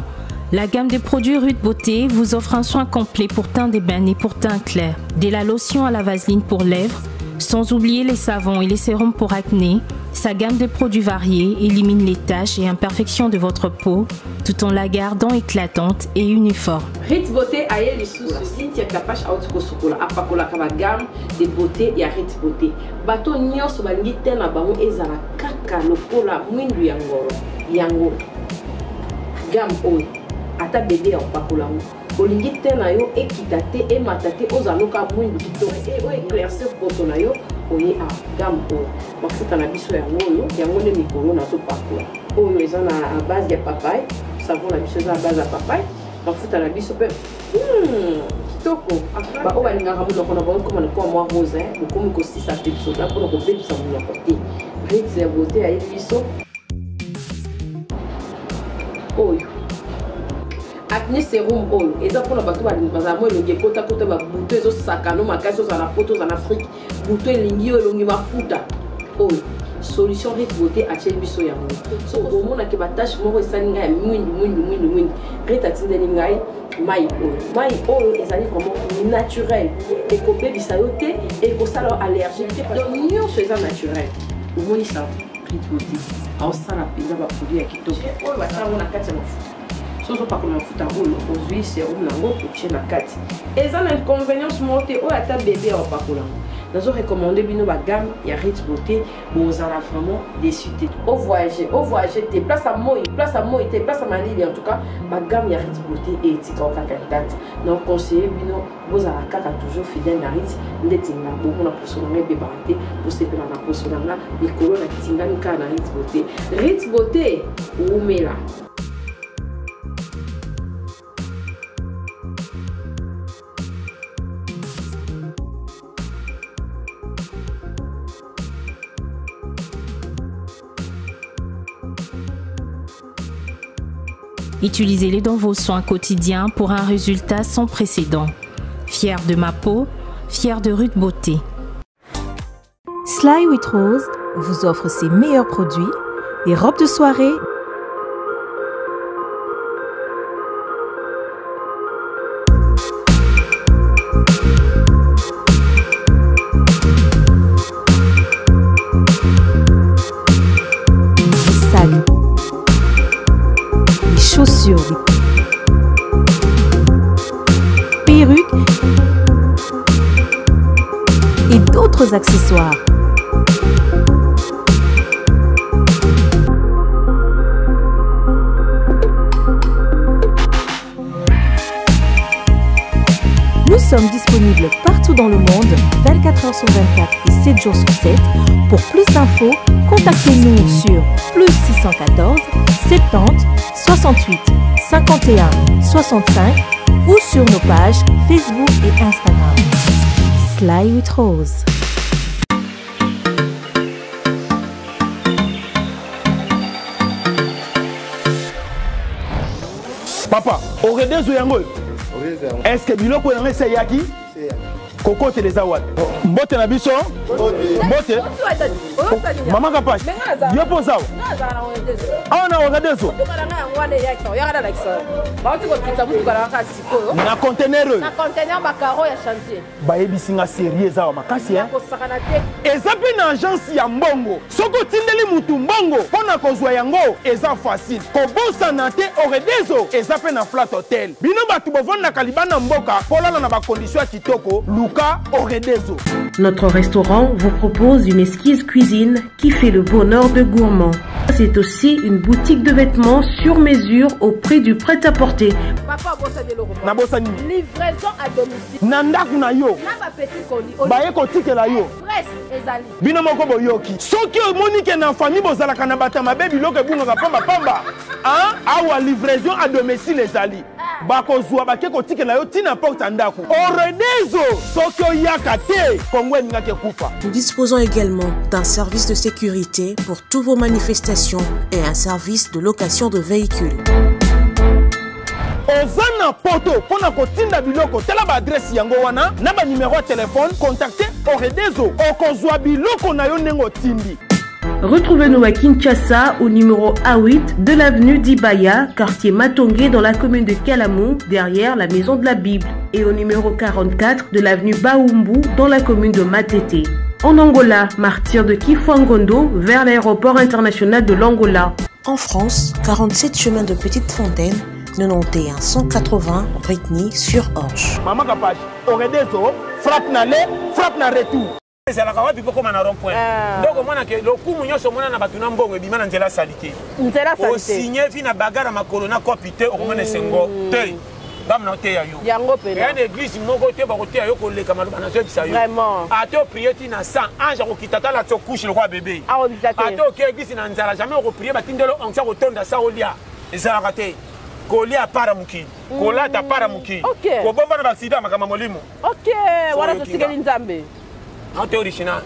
La gamme de produits Rude Beauté vous offre un soin complet pour teint d'ébène et pour teint clair. De la lotion à la vaseline pour lèvres, sans oublier les savons et les sérums pour acné. Sa gamme de produits variés élimine les taches et imperfections de votre peau tout en la gardant éclatante et uniforme. Ritz Beauté aye lisusu Cynthia Kapash auti kosukola apakolaka ba gamme de beauté ya Ritz Beauté. Bato nyonso balingi te na bango ezala kaka lokola mwindu ya ngoro. Yango gamme oyo ata bébé ya opakola ngo. Olingi te na yo ekita te emata te ozaloka mwindu kitoko e o éclaircir poto na yo oye a gamme oyo. Mafuta na biso yango nde mikolo na zopakola. Oyo eza na base ya papaye, savon na biso eza na base ya papaye, mafuta na biso pe kitoko ba o balingaka monoko na bango koma na kwa mwa rose bokomi kosisa te biso ta mpona kobebisa monoko te ritz ya beauté ayebi biso oyo acné sérum oyo eza mpona bato bazala mo elongi ekotakota babuto ezosakano makasi ozala na poto ozala na afrique buto elingi oyo elongi mafuta oyo solution rit beauté atieli biso yango so omonake batashe moko esali ngai ya mwindi rit atindeli ngai mai oyo ezali vraiment naturel ekobebisa yo te ekosala yo allergique te donc nyonso eza naturel omonisa rit beauté aosala mpenza baproduit ya kitoko oyo batiango na kati ya mafuta sozo pakola mafuta oyo ozwi serum nango otie na kati eza na inconvénience moko te oyo ata bebe aopakolango nazo recommandé bino ba gamme ya Ritz Beauté bozala vraiment déçu te au voyager te place à moi te place à Malili en tout cas ba gamme ya Ritz Beauté et etika okaka date donc conseiller bino bozala kaka toujours fidèle na Ritz ndetinga beaucoup na posona be barate bosepela na posona mikolo na tingani ka na Ritz Beauté umela. Utilisez-les dans vos soins quotidiens pour un résultat sans précédent. Fier de ma peau, fier de Ruth Beauté. Sly with Rose vous offre ses meilleurs produits, les robes de soirée, les sacs, les chaussures, les perruques et d'autres accessoires. Nous sommes disponibles partout dans le monde, 24 heures sur 24 et 7 jours sur 7. Pour plus d'infos, contactez-nous sur +614 70 68 51 65 ou sur nos pages Facebook et Instagram. Sly with Rose. Papa, au redezo yango. Est-ce que biloko yango eseyaki? Koko teleza wat. Mbote na biso? Mbote? Mama Kapash. Yo posa. Ah na redezo. Na conteneur. Na conteneur bakaro ya chantier. Ba yebisinga sérieux za wa makasi hein. Eza pe na agence ya mbongo. Soko tindeli mutu mbongo pona kozwa yango eza facile. Kobosa na te oredezo eza pe na flat hotel. Bino batu bovanda kalibana mboka polala na ba condition ya kitoko Luka Oredezo. Notre restaurant vous propose une esquisse cuisine qui fait le bonheur de gourmands. C'est aussi une boutique de vêtements sur mesure au prix du prêt-à-porter. Livraison à domicile. Nandaku na yo. Na petit colis. Baye kotike la yo. Express ezali. Bino moko boyoki. Soki omoni na famille bozala kana bata mabebi loke bunga pamba. Hein? Awa livraison à domicile ezali. Bakozwa bake kotike la yo tina porte ndaku. Oredezo soki oyaka te kongwe ngake kufa. Nous disposons également d'un service de sécurité pour toutes vos manifestations et un service de location de véhicules. Ozana poto pona kotinda biloko tela ba adresse yango wana na ba numéro de téléphone contactez Oredezo okozwa biloko na yo nengo tindi. Retrouvez-nous à Kinshasa au numéro A8 de l'avenue d'Ibaya, quartier Matongé dans la commune de Kalamou, derrière la maison de la Bible, et au numéro 44 de l'avenue Baoumbu dans la commune de Matete. En Angola, martyr de Kifwangondo vers l'aéroport international de l'Angola. En France, 47 chemin de Petite Fontaine, 91 180 Brittany-sur-Orge. Maman Kapash, Oredezo, frappe na le, frappe na retour. C'est la carotte pour comme un rond-point. Donc, moi, le coup, nous sommes en train de bon et bien en salité. Au signer, fin à bagarre à ma colonna copité, au moins 5 ans. Rien d'église, mon côté, mon côté, les camarades, vraiment. A te prier, tu n'as 100 ans, qui t'attend la couche, le roi bébé. A te église, n'a jamais reprié, mais tu n'as jamais retourné à ça au lia. Et ça a raté. kolia para mukili kolata para mukili kobomba na baksida makama molimo wana totikeli nzambe ante original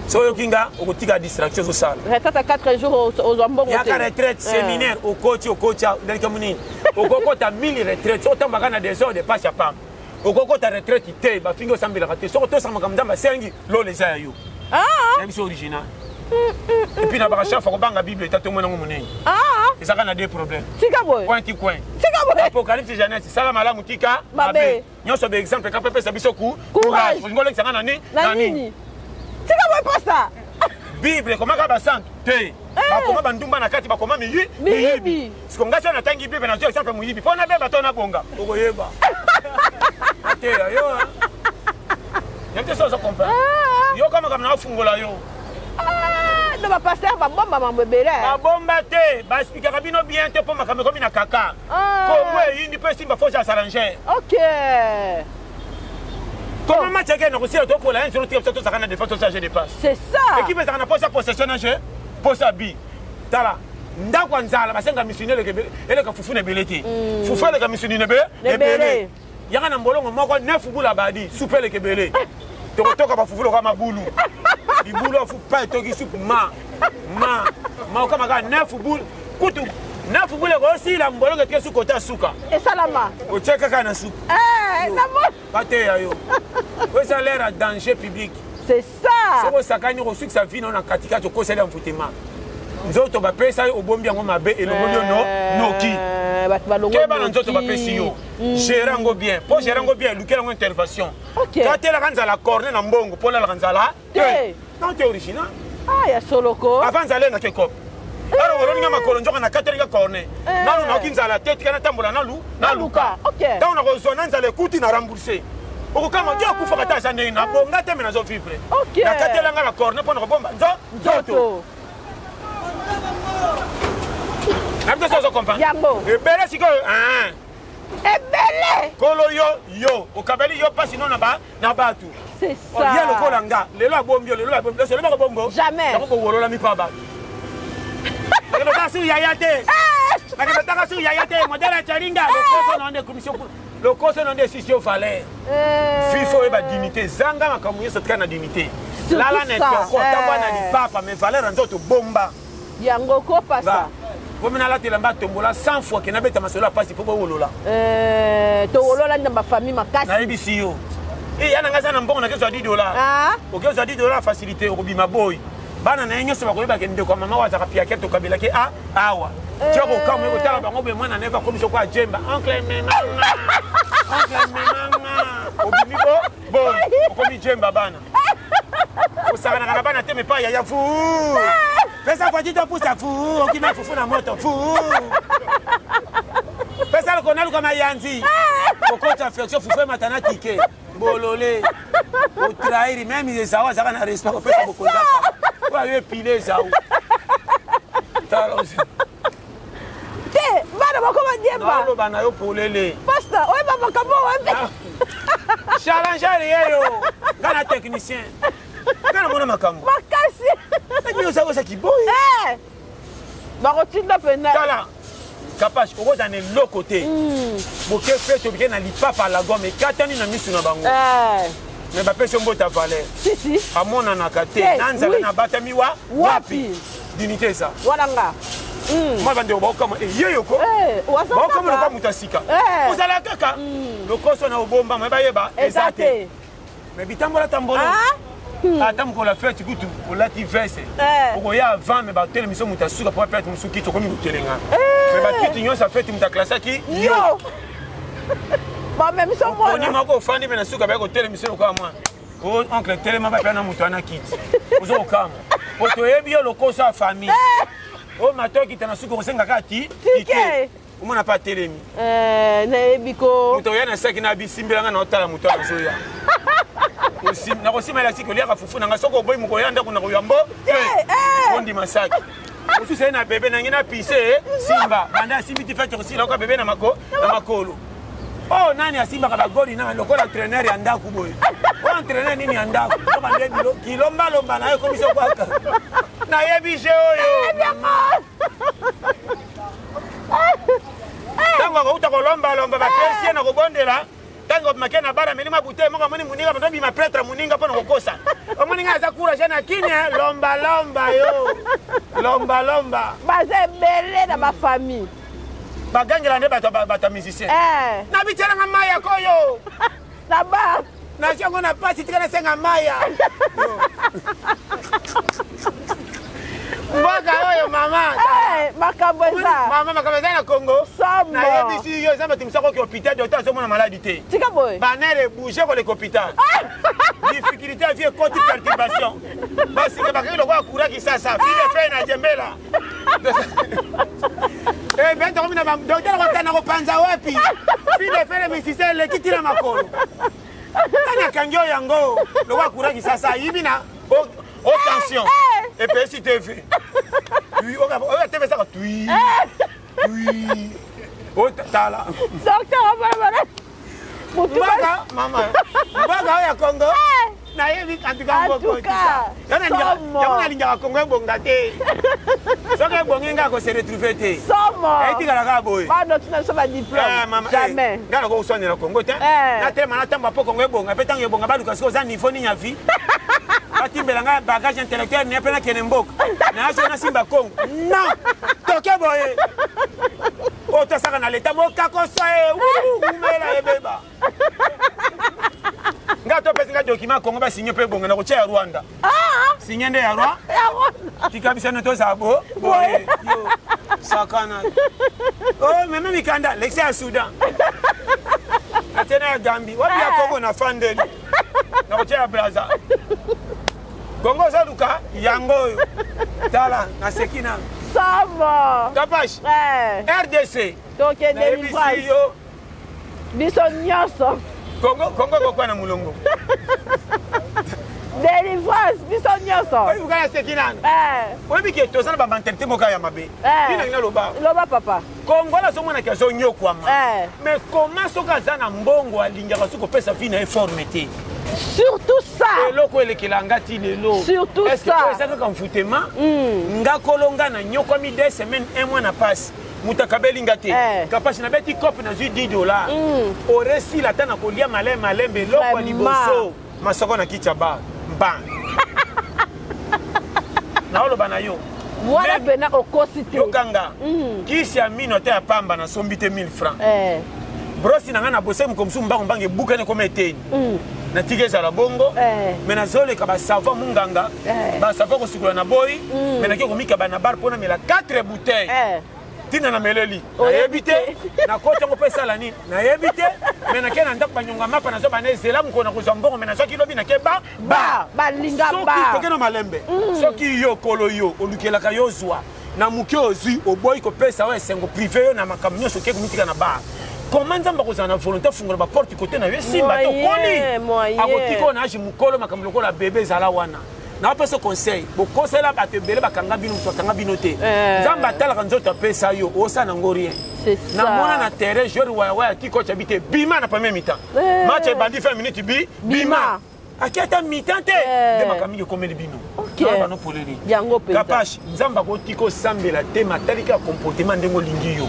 so yokinga okotika distraction zo sala retraite 4 jours aux mbongo ya ka retraite séminaire au coach ndalika munini okokota 1000 retraite so tamba kana des heures de passe à pam okokota retraite te ba fingo sambela kate so to sama kamdamba sengi lo les ya yo ya biso original et puis na ba chafa ko banga bible ta to mona ngumuneni et ça kana des problèmes tika boy coin apocalypse Genèse sala malamu tika mabe nyoso be exemple ka pepe sa biso ku courage ngole sanga nani tika boy pasta bible koma ka basantu te bakoma bandumba na kati bakoma miyibi siko ngasa na tangi bible na exemple muyibi pona beba to na bonga okoyeba ate yo yamte so comprendre yo kama na fungola yo no ba pasteur ba bomba mambebele ba bomba te ba expliquer bino bien te po makame komi na kaka komwe yindi pe simba faut s'arranger comment match again aussi to pour la journée to sakana défense to charger de passe c'est ça équipe ça na posa possession na jeu posa bi tala ndakwa nzala basenga missionnaire ke ele ka fufu na belete fufu ele ka missionnaire bele yanga na mbolongo moko 9 bula badi soupele ke bele tokotoka ba fufu lo kama bulu ibulu fu pa toki soup ma kama ka 9 bulu kutu 9 bulu ko si la mbolongo ke su kota suka et salama o cheka kana soup Bate yo. Vous avez l'air à danger public. C'est ça. C'est ça quand on sa vie on a katika to conseiller en foutement. Nous autres va payer ça au bombi ngo mabe et le bombi no qui. Que ba nzoto va payer yo. Gérango bien. Pour gérango bien, luquer une intervention. Quand elle ranza la corne na mbongo, pour la ranza là. Non c'est original. Ya soloko. Avant d'aller na kekop. Alors on a makolo njoka na kateringa corne. Nalu na kinza la tête kana tambola na luka. Dans on a résonance les coûts na rembourser. Okama ndio kufa kata sana na bonga teme na zo vivre. Na katelanga la corne pour na bomba. Nzoto. Namto so comprendre. Yango. E bele siko E bele. Kolo yo, okabeli yo pas sinon na batu. C'est ça. Il y a le kolanga, le bombio, le bombio, c'est le bombo. Jamais. Ko wolo la mi pa ba. Le tasu yayate. Le tasu yayate, modèle charinga, le conseil non de commission le conseil non de décision fallait. Fifo e ba dignité, zanga makamuye sotka na dignité. Là net ko tamba na di papa mais valeur nzoto bomba. Yango ko pasa. Comme na la telamba tombola 100 fois que na beta masolo passe pour wolola. To wolola na famille makasi. Na ibisi yo. Et yana ngaza na mbongo na keso $10. OK, so $10 facilité obima boy. Bana na nyoso bakoyeba ke ndeko mama wa zaka pia keto kabila ke awa. Tshoko kama ko tala bango be mwana neva komisho kwa jemba. Oncle mama. Obimi boy. Okomi jemba bana. Usana kana bana teme pa ya fu. Pesa kwa jito pusa fu, okina fufu na moto fu. Pesa le konalu kama yanzi. Kokota affection fufu matana tike. Bololé. Au trahir même les sawa ça na respect pesa bokonza. Wa yo pile zaou. Talos. Te, bana bakoma diemba. Balo bana yo polele. Pasta, oye baba kabo wa. Challenger yo. Gana technicien. Gana mona makambo. Makasi. Mais ça ça qui boy. Barotinda pena. Kala. Capage au dans le côté. Boké fait to bien na lipa par la gomme et katani na misu na bango. Mais ba pese mbota valeur. Si. Amona na kate nanza na batami wapi. Dignité ça. Walanga. Moi bande ba kama yeyo ko. Ba kama ko mutasika. Ozala kaka. Lokoso na obomba mais ba yeba ezate. Mais bitambola tambola. Attends qu'on la fait tu goûtes on l'a dit verse. Pour y a avant mais ba tele mission mutasuka pour perdre musuki to comme mutelenga. Mais ba kitu nyo ça fait muta classe qui yo. Ba même mission moi. On y mako fandi mais nasuka ba ko tele mission ko moi. Oh oncle tele ma ba pena mutana kit. Ozo kama. Poto ebio lokoso a famille. Oh matoki tana suka ko senga kati. Tike. Comment n'a pas télémi. Na ebiko. Muto yana saki na bisimbelanga na otala muto azoya. Aussi na aussi mala siko lia fufu na ngasoko boy muko yanda kuna kuyambo. Ondi masaki. Aussi c'est na bébé na ngina pise simba. Banda simbi ti fait aussi la ko bébé na makolo. Oh nani asimba ka bagoli na lokola trainer ya ndaku boy. O entraîner nini ya ndaku? Ko bande kilomba lomba na yo komisho kwaka. Na yebi je oyo. Tango lomba bapesi na kobondela tango makena bara menima bute moko moni muninga bato bima pretre muninga pona kokosa omuninga za courage na kinya lomba yo lomba baze belé na ma famille bagangela nde bato musicien na bitela nga maya koyo na ba na sio ngona pasi tikana senga maya mboga oyo mama makabweza mama makabweza na Congo Sama. na yebisi yo zamba timsako ki hôpital docteur so mona maladie te tika boy banere bouger ko le hôpital difficulté à vie côté perturbation basi ke bakilo kwa kura kisasa file fe na jembela ben to mina docteur ko tana ko panza wapi file fe le misise le kitira makolo tana kangyo yango lo kwa kura kisasa yibina haute tension et puis si tu fais oui on va te faire ça oui oh tala docteur baba mbaga mama mbaga ya Congo na yebi antuka mboko yana ninga Congo bonga te soke bongenga ko se retrouver te somo etikala ka boy ba no tuna so ba diplôme jamais ngala ko usonela Congo te na tema na tamba po Congo bonga pe tango bonga baluka siko za niveau ni nyavi batimbela nga bagage intellectuel ni apena kene mboka na aso na simba Congo non toke boye o to saka na leta mo kakosa umela ebeba ngato pesi nga document Congo ba signé pe bonga na ko tia Rwanda signé nde ya Rwanda tikabisa na to sabo boye yo sakana oh meme mikanda l'excès à Soudan atena Gambie wapi ya Congo na fandeli na ko tia Brazza Congo zaluka yango tala na sekina Sama Kapash RDC donc délivrance biso nyonso Congo kwa na mulongo délivrance biso nyonso oyi bukaya sekina oyi bike tozana ba mentalité moka ya mabe ina loba papa Congo la somo na kaso nyokwama mais comment soka zana mbongo alingaka soko pesa fina informité surtout ça eloko elekela ti lelo surtout ça est-ce que ça comme foutema nga kolonga na nyoko mi 2 semaines 1 mois na passe mutakabeli ngate kapasi na beti cop na $10 oresi la tana kolia malembe loko liboso masoko na kicha ba na olo bana yo wala bena okosite yokanga kisi ya mino te apamba na sombite 1000 francs brosi na nga na bose mkomsu mbange bukane kometeni na tige za la bongo mais na zole ka ba savon munganga ba savon ko sukula na boy mais na ko mika ba na bar pona mela 4 bouteilles tina na meleli na yebite na kota ngo pesa la nini na yebite mais na kena ndako banyonga mapa na zo ba nezela mko na ko mbongo mais na so kilobi na ke ba linga ba soki tokeno malembe soki yo kolo yo olukela ka yo zwa na muke ozi oboy ko pesa wa esengo privé yo na makamnyo so ke kumitika na ba comment nzamba ko zana volonté fungola ba porte côté na yo simba to koni akotiko na aji mukolo makamloko la bébé zala wana na pas ce conseil bo conseil la bato belé bakanga bino to kanga bino te nzamba tala kanzo to pesa yo osa na ngorien na mona na terrain joueur wa tiko chabite bima na premier mi-temps match bandi 20 minutes bima aketa mi-temps te de makamiki komeli bino OK no poleli yango pe kapash nzamba ko tiko sambela te matalika comportement ndengo lingi yo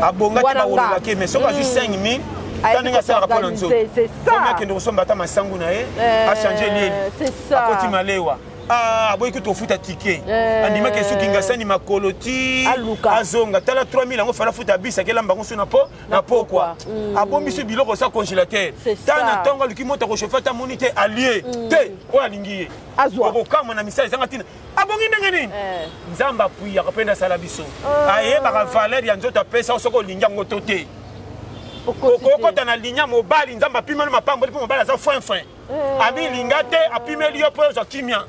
abonga ti ba wolola ke mais soko azu 5000 taninga sala pour nzo c'est ça combien que nous sommes bata masangu na ye a changer ligne c'est ça akoti malewa boy que to futa ticket andima ke suki ngasani makoloti azonga tala 3000 yango fala futa bisa ke lamba ngoso na po quoi abombi su biloko sa congélateur tana tonga luki mota ko chauffer ta monite allié te o alingi azwa ko kama na misali zanga tina abongi ndenge nini nzamba puis akapenda sala biso aye baka valeur ya nzota pesa soko linga ngoto te okokota na linya mobali nzamba pimana mapambo lipo mobali za fin abi lingate apimeli yo po za kimia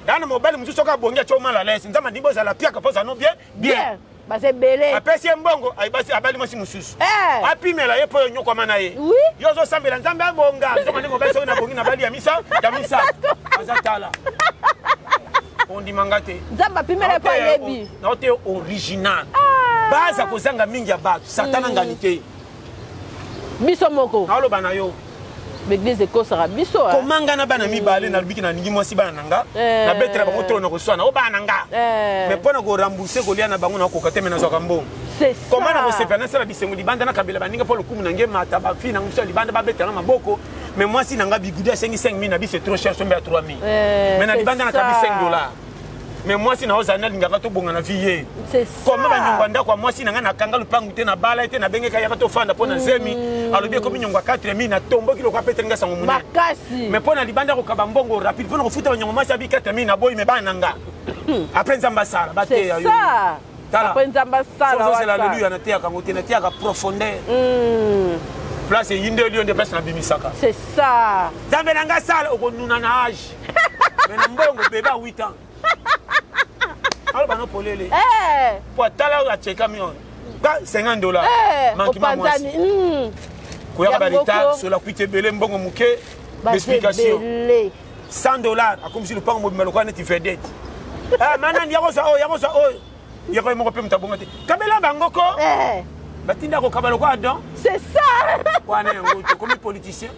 dana mobali mtu soka bongia choma la lesi nzamba ndimbo za la pia kapoza no bien ba c'est belé apesi mbongo ay basi abali mosi mususu apimela ye po nyoko mana ye yo zo sambela nzamba bonga nzamba ndimbo basi na bongi na bali ya misa azatala ondi mangate nzamba pimela po yebi na ote original baza kozanga mingi ya batu satana nganite biso moko na oloba na yo l'église ekosaka biso komanga na bana mibale na lubiki na ningi mwasi bana nanga na betra bango tro na koswana o bana nanga mais pona ko rembourser ko lia na bango na ko kateme na zoka mbongo C'est ça. Comment on se fait dans la bisengo libanda na kabela baninga pour le coup na ngema ta ba fina ngusa libanda ba betana maboko. Mais moi si nanga biguda 5,000 na bi c'est trop cher, sombe à 3,000. Mais na libanda na kabi $5. Mais moi si na ozana lingaka to bonga na vie. C'est ça. Comment ba nyonganda kwa moi si nanga na kanga lupangu te na bala te na bengeka ya to fanda pona zemi. Alobi comme nyongwa 4,000 na tombo kilo kwa petre nga sango muna. Makasi. Mais pona libanda ko kabambongo rapide pona ko futa nyongwa masi abi 4,000 na boy me ba nanga. Après nzamba sala ba te ya yo. C'est ça. Après nzamba sala. C'est l'alléluia na te ya kangote na te ya profondeur. Place yinde lion de place na bimisaka. C'est ça. Nzambe nanga sala okonuna na âge. Mais na mbongo bébé à 8 ans. Alors bah non polele. Pour tala la cheka mion. $50. Manquement moi. Koya balita sur la kuite belé mbongo muke. Explication. $100 comme si le pan mobile ko na ti fait dette. Maintenant yako sa o. Yako mo ko pe mtabonga te. Kabela bangoko. Batinda ko kabalo ko adon. C'est ça. Wana ngoto comme politicien.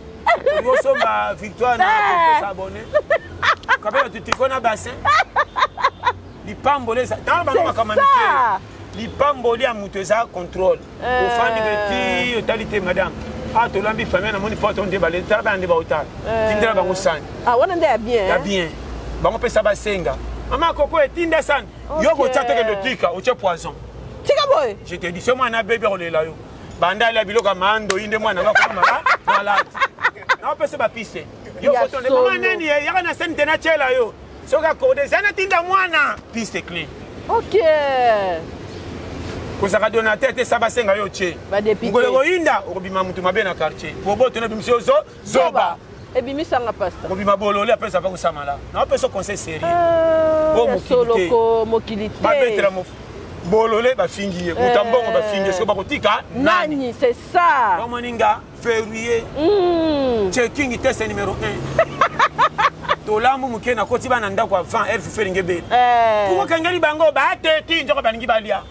Yo somba victoire na ko s'abonner. Kabela tu tikona bassin. Lipambole ça dans le ballon lipambole a muteza contrôle au fan de totalité madame ah to lambi famille na moni porte on déballer taba ndeba hotel tindela bango sana ah wana ndia bien ya bien bango pesa basenga mama koko etinda sana yoko tata ke dotika o che poison tika boy je te dis c'est moi na bébé olela yo banda la biloka mando inde mwana ngako mama malade na pesa ba piste yo photo de mama nani ya na sente na chela yo soka kode sana tinda mwana piste clé OK ko saka donateur te sabasenga yo che ba député ngolo inda okobima mutu mabe na quartier bobo tona bimisi zoba et bimisa nga pasta okobima bolole après ça va ko samala na peso conseil sérieux o mokilité ba betela mo bolole ba fingiye mutambongo ba fingiye so ba kotika nani c'est ça ba moninga février checking test numéro 1 Tolambu muke na koti bana ndako avant elle fait ngebe. Pour kangeli bango ba teti njoko baningi balia.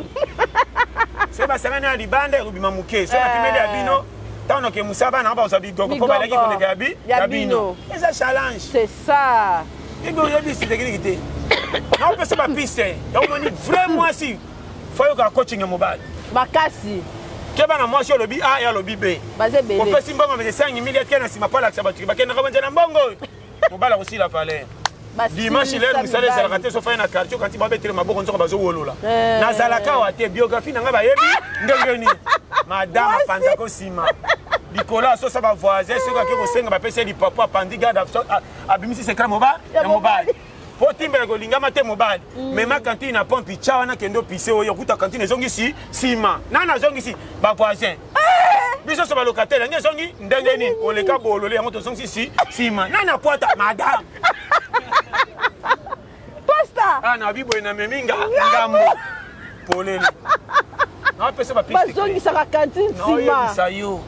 C'est ba sangana libanda rubima muke. C'est ba kimeli abino. Tano ke musaba na ba osabi gogo po balaki ko nekabi. Yabino. C'est un challenge. C'est ça. Et go yebi si technique. Na on peut se ba piste. Donc on est vraiment si. Faut yo ka coaching mobile. Makasi. Keba na mwasi lobi A ya lobi B. Bazé B. On peut simbongo mais 5 millions kana sima pas la sabatu. Ba kena kabanja na mbongo. Mobala aussi la valeur. Dimanche il est musale ça raté so fa na quartier quand il va bettre ma boko nzoko bazo wolola. Na zalaka wa te biographie nanga ba yebi ndengeni. Madame panza ko sima. Nicolas so ça va voisin so ka ko senga ba pese di papa pandi garde abimisi secret mobile ya mobile. Po timbele ko lingama te mobile. Mais ma cantine na pompe chawa na kendo pise oyo kuta cantine zongi si sima. Nana zongi si ba voisin. Biso so ba locataire nge zongi ndengeni oleka bolole yango to zongi si sima. Nana poata madame. Posta. Ah na bibo na meminga ngambo. Polele. Na pese ba piste. Ba zongi sa cantine sima. Non ça yo.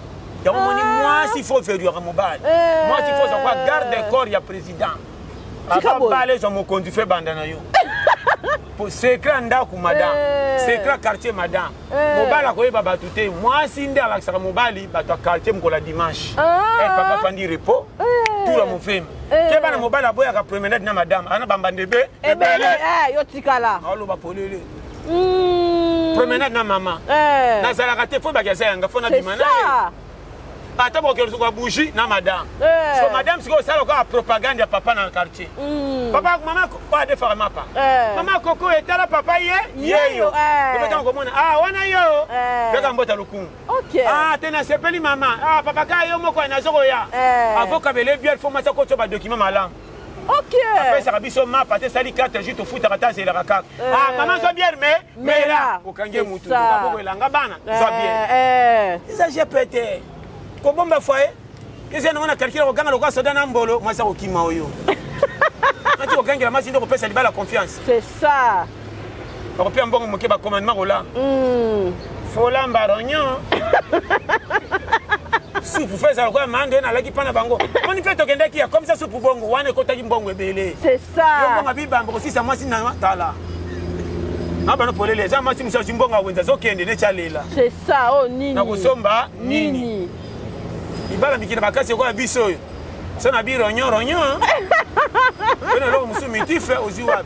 Donc moi s'il faut faire du mobile. Moi s'il faut savoir garde corps ya président. Aka balé zo mo conduit fait bandana yo. Pour secret ndaku madame. Secret quartier madame. Mobile ko yeba batute. Moi si nda la saka mobile bato quartier mko la dimanche. Papa fandi repos. Tout la mo femme. Keba na mobile aboya ka promenade na madame. Ana bamba ndebe. Yo tikala. Alo ba polele. Promenade na maman. Na sala ka te fo ba kesa yanga fo na dimana. Ata bo kero ko bougie na madame. So madame siko sala ko propagande ya papa na quartier. Papa maman ko de faire mapa. Maman koko etala papa yeyo. Peut-être ko mona wana yo. Kaka mbota lukungu. OK. Tena sepeli maman. Papa ka yo moko na zoko ya. Avoka bele bien faut masa ko to ba document malam. OK. Après ça biso mapa te sali 4 jours to futa kata c'est la kaka. Maman so bien mais là okange mutu ko ko elanga bana. So bien. Ça j'ai pété. Comment me foyer qu'est-ce que on calculé au ganga le quoi soda na mbolo moi ça okima oyo ati okangela masi ndo kopesa libala confiance c'est ça ko pia mbongo moke ba commandement ola fola mbaronyo si vous faites ça quoi mande na laki pana bango on fait tokende kia comme ça soupe bongo wane ko taki mbongo ebele c'est ça yo bonga bibamba ko si ça moi si na tala na bana polele za masi musa zimbongo wenza zokende ne chalela c'est ça oh nini na kusomba nini ibala mikina bakasi ko biso yo so na bi ronyo ono lo musumi tife oziwa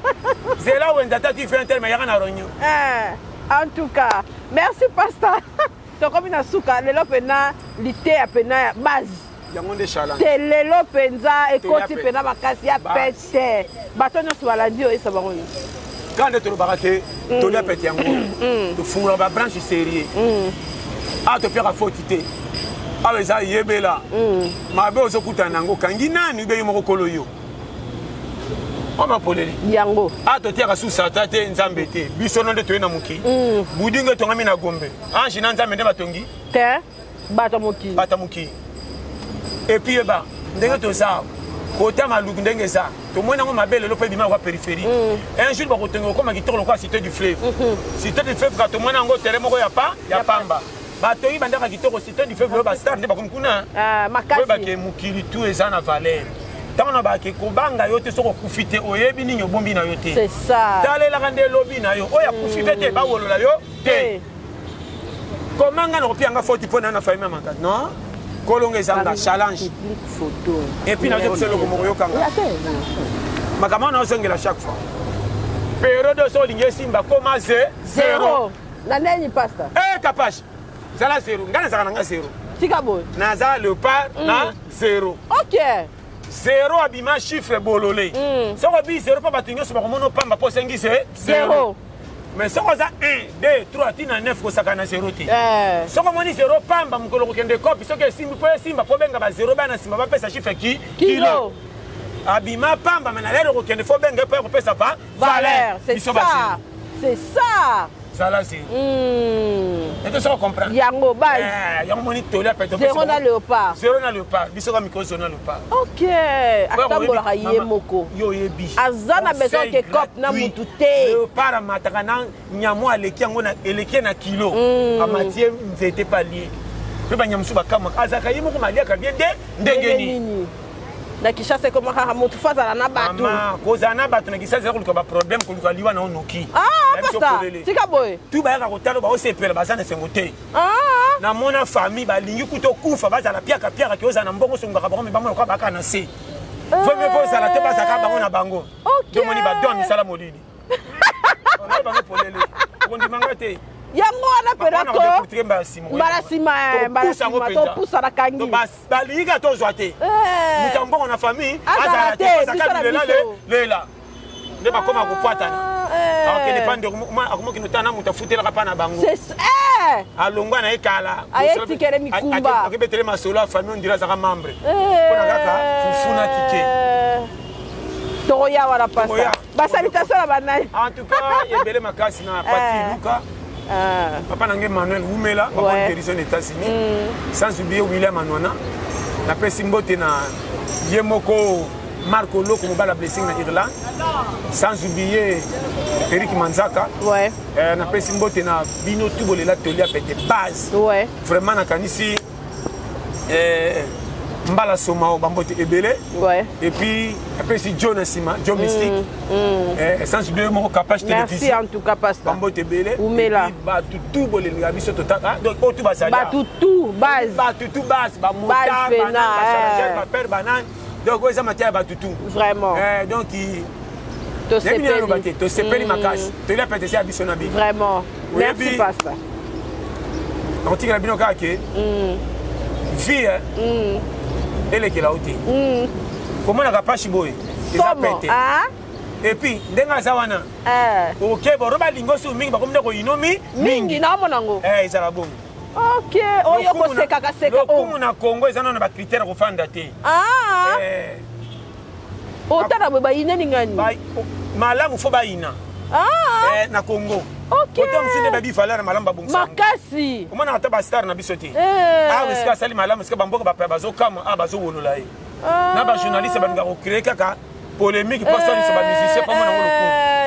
zela wenza tati fe inter mais yana ronyo en tout cas Merci pasteur. Tokomi na suka lelo pena lité ya pena base. Yango nde challenge. Te lelo penza ekoti pena makasi ya pete. Bato nyonso balandi oyo esa bango. Quand tu le tu l'as pété en gros. Tu fous la branche sérieux. Ah, tu perds à faute. Ah, mais ça y est, là. Ma belle, on s'écoute en ango. Quand il y a un nouveau mot yo. On m'a polé. Yango. Ah, tu tires sous sa tête, une zambété. Bissonon de tuer na muki. Boudingue ton ami na gombe. Ah, j'ai n'entends même pas tongi. Te, batamuki. Batamuki. Et puis, bah, ndenge to ça. Côté Maloukou ndenge ça. Tout le monde a ma belle le pays de périphérie. Un jour, on va comme qui tourne quoi cité du fleuve. Cité du fleuve, quand tout le monde a un terrain, il n'y a pas, il y a pas. Bateau, il y a qui tourne cité du fleuve, il y a star, il y a comme kuna. Ah, makasi. Il y a mukili tout et ça na valeur. Tant on a que Kobanga yote soko kufite oye bini nyo bombi na yote. C'est ça. Tale la rande lobby na yo. Oya kufite te ba wolo la yo. Te. Comment nga no pianga foti pona na famille manga. Non. Kolonge zanga challenge. Photo. Et puis na je le ko yo kanga. Makama na ozongela chaque fois. Période so linge simba koma zéro. Na neni pasta. Eh Kapash. Zala zéro. Ngana zaka nga zéro. Tika boy. Na za le pas na zéro. OK. Zéro abima chiffre bololé. Si on dit zéro, pas batingo sur mon nom, pas ma poche c'est zéro. Mais si on a 1, 2, 3, 9, on a zéro. Si on dit zéro, pas ma mukolo kende copie, si on simba, simba, faut bien que zéro, ben simba, pas sa chiffre qui kilo. Abima pamba, mais na l'air au kende faut bien que on peut ça pas valeur. C'est ça. C'est ça. Ça là c'est. Et tout ça on comprend. Yango base. Yango moni tolia peut-être. Zéro na léopard. Zéro na léopard. Biso ka miko zona léopard. OK. Atambola ka yemoko. Yo yebi. Azana besoin que cop na mutu te. Léopard mataka na nyamo aleki yango na eleki na kilo. Amatie nzete pas lié. Pe ba nyamusu ba kama azaka yemoko malia ka bien ndengeni. Na kishase koma kaka mutu faza na batu. Mama koza na batu na kishase ko ba problème ko luka liwa na onoki. Basta, tika boy. Tu ba ka kotalo ba osepela bazana sengote. Na mona famille ba lingi kuto kufa bazala piaka piaka kioza na mbongo songa ka bango bango ka baka na se. Faut me poser la tête bazaka bango na bango. OK. Moni ba don misala molini. On a bango polele. On dit mangate. Yango wana perako. Balasima to pousa na kangi. Ba linga to zoate. Mutambo na famille azala te bazaka lela. Ne ba koma kupatana. Alors que dépend de moi comment qui nous tana muta futela kapana bango. C'est alongwa na ekala. Ayeti kere mikumba. Akibetele masolo famille on dira zaka membre. Pona kaka fufuna tike. Toya wala pasta. Ba salutation na banai. En tout cas, yebele makasi na Pati Luka. Papa nange Manuel Wumela, ba bonne guérison aux États-Unis. Sans oublier William Anwana. Na pesi mbote na Yemoko Marco Loko Mobala Blessing na Irlande. Sans oublier Eric Manzaka. Ouais. Na pesi mbote na Bino Tubole la Tolia pete base. Ouais. Vraiment na kanisi Mbala Somao Bambote Ebele. Ouais. Et puis après si John Sima, John Mystique. Sans oublier mon capage télévision. Merci en tout cas pasteur. Bambote Ebele. Oumela. Ba tutu bole nga biso total. Donc otu basali. Ba tutu base. Ba tutu base, ba mota, banane, ba chargeur, ba père banane. Donc ouais ça matière ba tutu. Vraiment. Donc to sepeli. To sepeli makasi. To la pété ça biso na bi. Vraiment. Merci pasteur. On tire la binoka ke. Vie. Elle qui l'a ôté. Comment on a pas chiboy? Il a pété. Et puis, ndenga zawana. OK, bon roba lingo su mingi ba komne ko inomi mingi na monango. Ezala bon. OK, oyo ko seka ka seka. Ko na Congo ezana na ba critère ko fanda te. Otana ba ina ningani. Malamu fo ba ina. Na Congo. OK. Oto msinde babi falera malamba bongsa. Makasi. Comment on a ba star na bisote? Weska sali malamu ska bamboka ba bazo kama bazo wolola yi. Na ba journaliste ba ngaro créer kaka polémique parce que c'est pas musicien pas mon nom.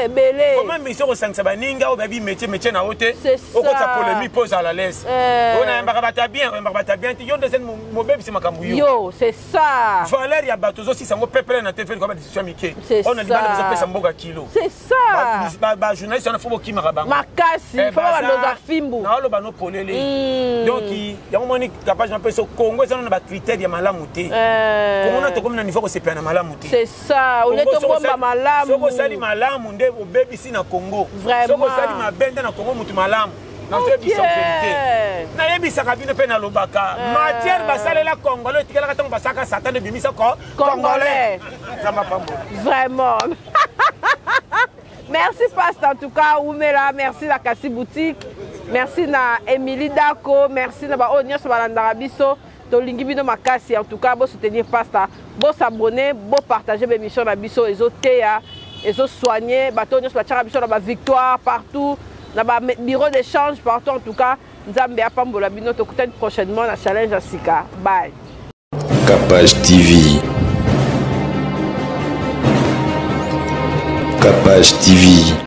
Belé. Comment mission au 5 sabaninga ou babi métier na hôtel. Au côté polémique pose à la l'aise. On a un barabata bien, tu yon deuxième mon bébé c'est makambu yo. Yo, c'est ça. Valère ya batozo si sango pepele na TV comme décision Mickey. On a dit ba besoin pesa mboga kilo. C'est ça. Ba journaliste on a faut ki maraba. Makasi, faut ba ndoza fimbu. Na lo ba no polele. Donc il y a un moment capable de penser au Congo ça on a ba critère ya malamu te. Comment on a comme na niveau que c'est pas na malamu te. C'est ça. On est tomba malamu. Soko sali malamu nde o baby si na Congo. Vraiment. Soko sali mabende na Congo mutu malamu. nazoyebisa vérité nayebisaka bino mpe nalobaka matière basalela congolais otikelaka ntango basaka satan ebimisa congolais nzamba pambo vraiment. Merci Pasteur en tout cas Oumela, merci la Kassi boutique, merci na Emily Dako, merci na ba nyonso balandaka biso tolingi bino makasi en tout cas bo soutenir Pasteur, bo s'abonner, bo partager l'émission na biso ezoteya ezo soigner bato nyonso batiaka biso na ba victoire partout na ba bureau d'échange partout en tout cas nzambe apambola bino tokutani prochainement na challenge à Sika. Bye. Capage TV. Capage TV.